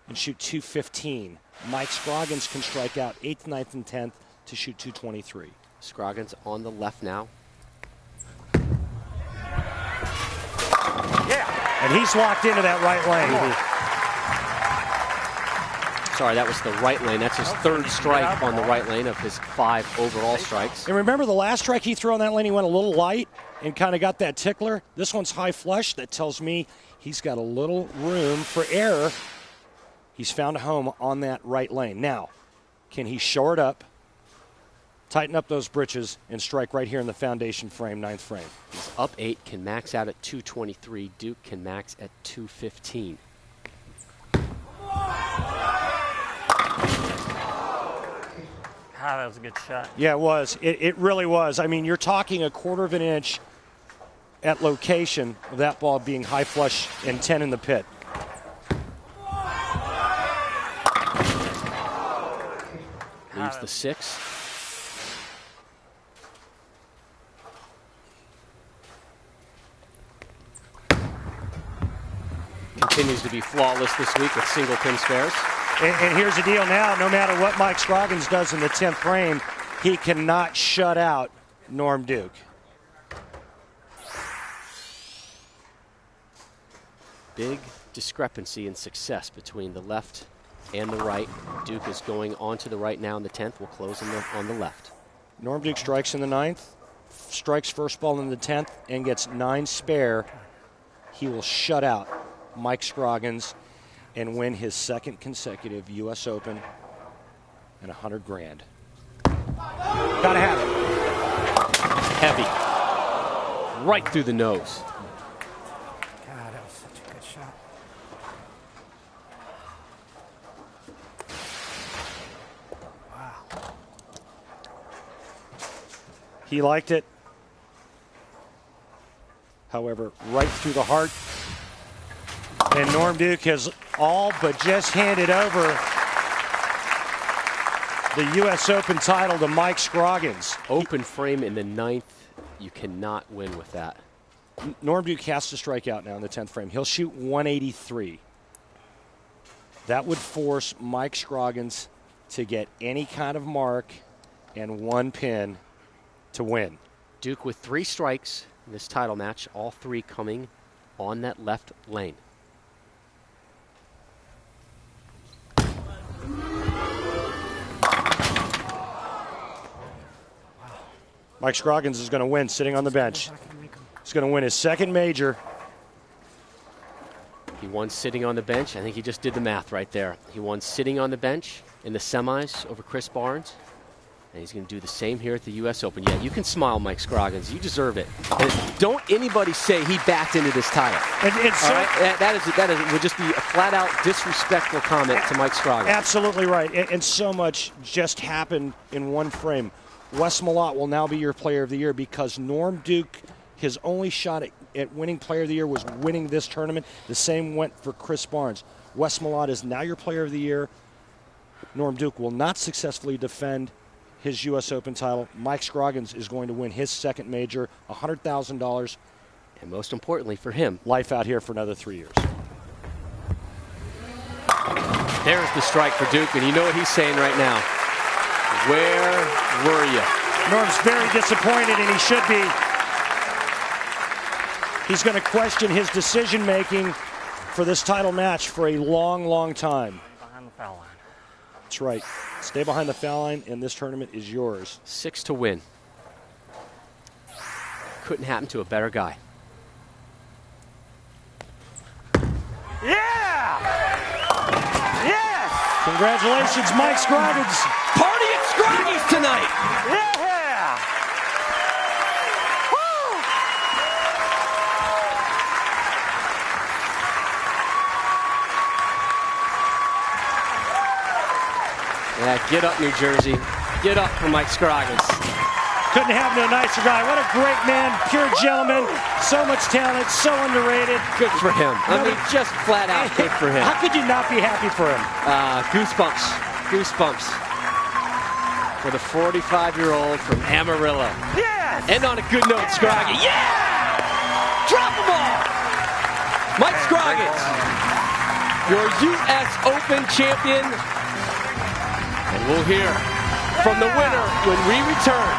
S2: and shoot 215. Mike Scroggins can strike out 8th, 9th, and 10th to shoot 223.
S7: Scroggins on the left now.
S2: And he's locked into that right lane.
S7: Sorry, that was the right lane. That's his 3rd strike on the right lane of his 5 overall strikes.
S2: And remember the last strike he threw on that lane, he went a little light and kind of got that tickler. This one's high flush. That tells me he's got a little room for error. He's found a home on that right lane. Now, can he shore it up, tighten up those britches, and strike right here in the foundation frame, 9th frame?
S7: He's up 8, can max out at 223. Duke can max at 215.
S10: Ah, that was a good shot.
S2: Yeah, it was. It really was. I mean, you're talking a quarter of an inch at location of that ball being high flush and 10 in the pit.
S7: Leaves the 6. Continues to be flawless this week with single pin spares.
S2: And here's the deal now. No matter what Mike Scroggins does in the 10th frame, he cannot shut out Norm Duke.
S7: Big discrepancy in success between the left and the right. Duke is going on to the right now in the 10th. We'll close on the left.
S2: Norm Duke strikes in the 9th, strikes first ball in the 10th, and gets 9 spare. He will shut out Mike Scroggins and win his 2nd consecutive U.S. Open and $100,000. Gotta have it.
S7: Heavy. Right through the nose.
S9: God, that was such a good shot. Wow.
S2: He liked it. However, right through the heart. And Norm Duke has all but just handed over the U.S. Open title to Mike Scroggins.
S7: Open frame in the 9th. You cannot win with that.
S2: Norm Duke has to strike out now in the 10th frame. He'll shoot 183. That would force Mike Scroggins to get any kind of mark and 1 pin to win.
S7: Duke with 3 strikes in this title match, all 3 coming on that left lane.
S2: Mike Scroggins is going to win sitting on the bench. He's going to win his 2nd major.
S7: He won sitting on the bench. I think he just did the math right there. He won sitting on the bench in the semis over Chris Barnes. And he's going to do the same here at the U.S. Open. Yeah, you can smile, Mike Scroggins. You deserve it. And don't anybody say he backed into this title.
S2: And so,
S7: all right? That would just be a flat-out disrespectful comment to Mike Scroggins.
S2: Absolutely right. And so much just happened in one frame. Wes Malott will now be your Player of the Year because Norm Duke, his only shot at winning Player of the Year was winning this tournament. The same went for Chris Barnes. Wes Malott is now your Player of the Year. Norm Duke will not successfully defend his U.S. Open title. Mike Scroggins is going to win his 2nd major, $100,000.
S7: And most importantly for him,
S2: life out here for another 3 years.
S7: There's the strike for Duke, and you know what he's saying right now. Where were you?
S2: Norm's very disappointed, and he should be. He's going to question his decision-making for this title match for a long, long time.
S10: Behind the foul line.
S2: That's right. Stay behind the foul line, and this tournament is yours.
S7: 6 to win. Couldn't happen to a better guy.
S14: Yeah! Yes!
S2: Congratulations, Mike Scroggins.
S7: Party at Scroggins tonight!
S14: Yeah! Woo!
S7: Yeah, get up, New Jersey. Get up for Mike Scroggins.
S2: Couldn't have no nicer guy. What a great man, pure gentleman. So much talent, so underrated.
S7: Good for him. I mean, just flat out good for him.
S2: How could you not be happy for him?
S7: Goosebumps. Goosebumps. For the 45-year-old from Amarillo.
S14: Yes!
S7: End on a good note, Scroggins. Yeah! Drop them all! Mike Scroggins, your U.S. Open champion. And we'll hear from the winner when we return.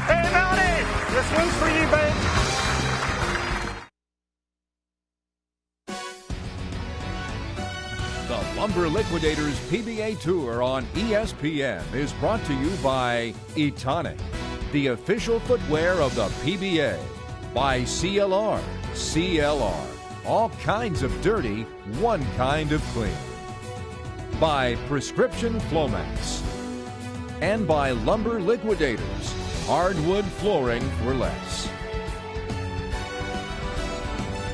S14: Hey, Melody! This one's for you, babe.
S4: The Lumber Liquidators PBA Tour on ESPN is brought to you by Etonic, the official footwear of the PBA, by CLR, all kinds of dirty, one kind of clean, by Prescription Flomax, and by Lumber Liquidators, hardwood flooring for less.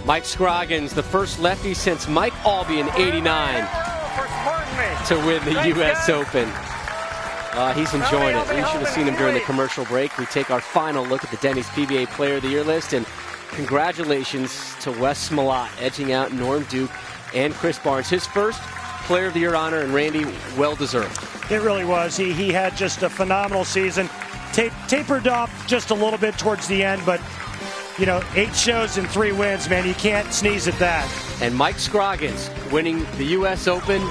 S1: Mike Scroggins, the first lefty since Mike Albee in '89 to win the U.S. Open. He's enjoying it. You should have seen him during the commercial break. We take our final look at the Denny's PBA Player of the Year list, and congratulations to Wes Smollett, edging out Norm Duke and Chris Barnes. His first Player of the Year honor, and Randy, well-deserved.
S2: It really was. He had just a phenomenal season. Tapered off just a little bit towards the end, but 8 shows and 3 wins, man. You can't sneeze at that.
S1: And Mike Scroggins winning the U.S. Open.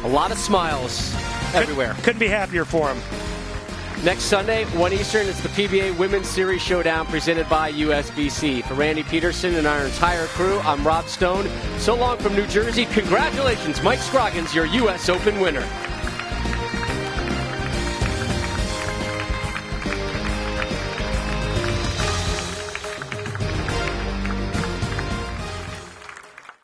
S1: A lot of smiles everywhere.
S2: Couldn't be happier for him.
S1: Next Sunday, 1 Eastern, it's the PBA Women's Series Showdown presented by USBC. For Randy Peterson and our entire crew, I'm Rob Stone. So long from New Jersey. Congratulations, Mike Scroggins, your U.S. Open winner.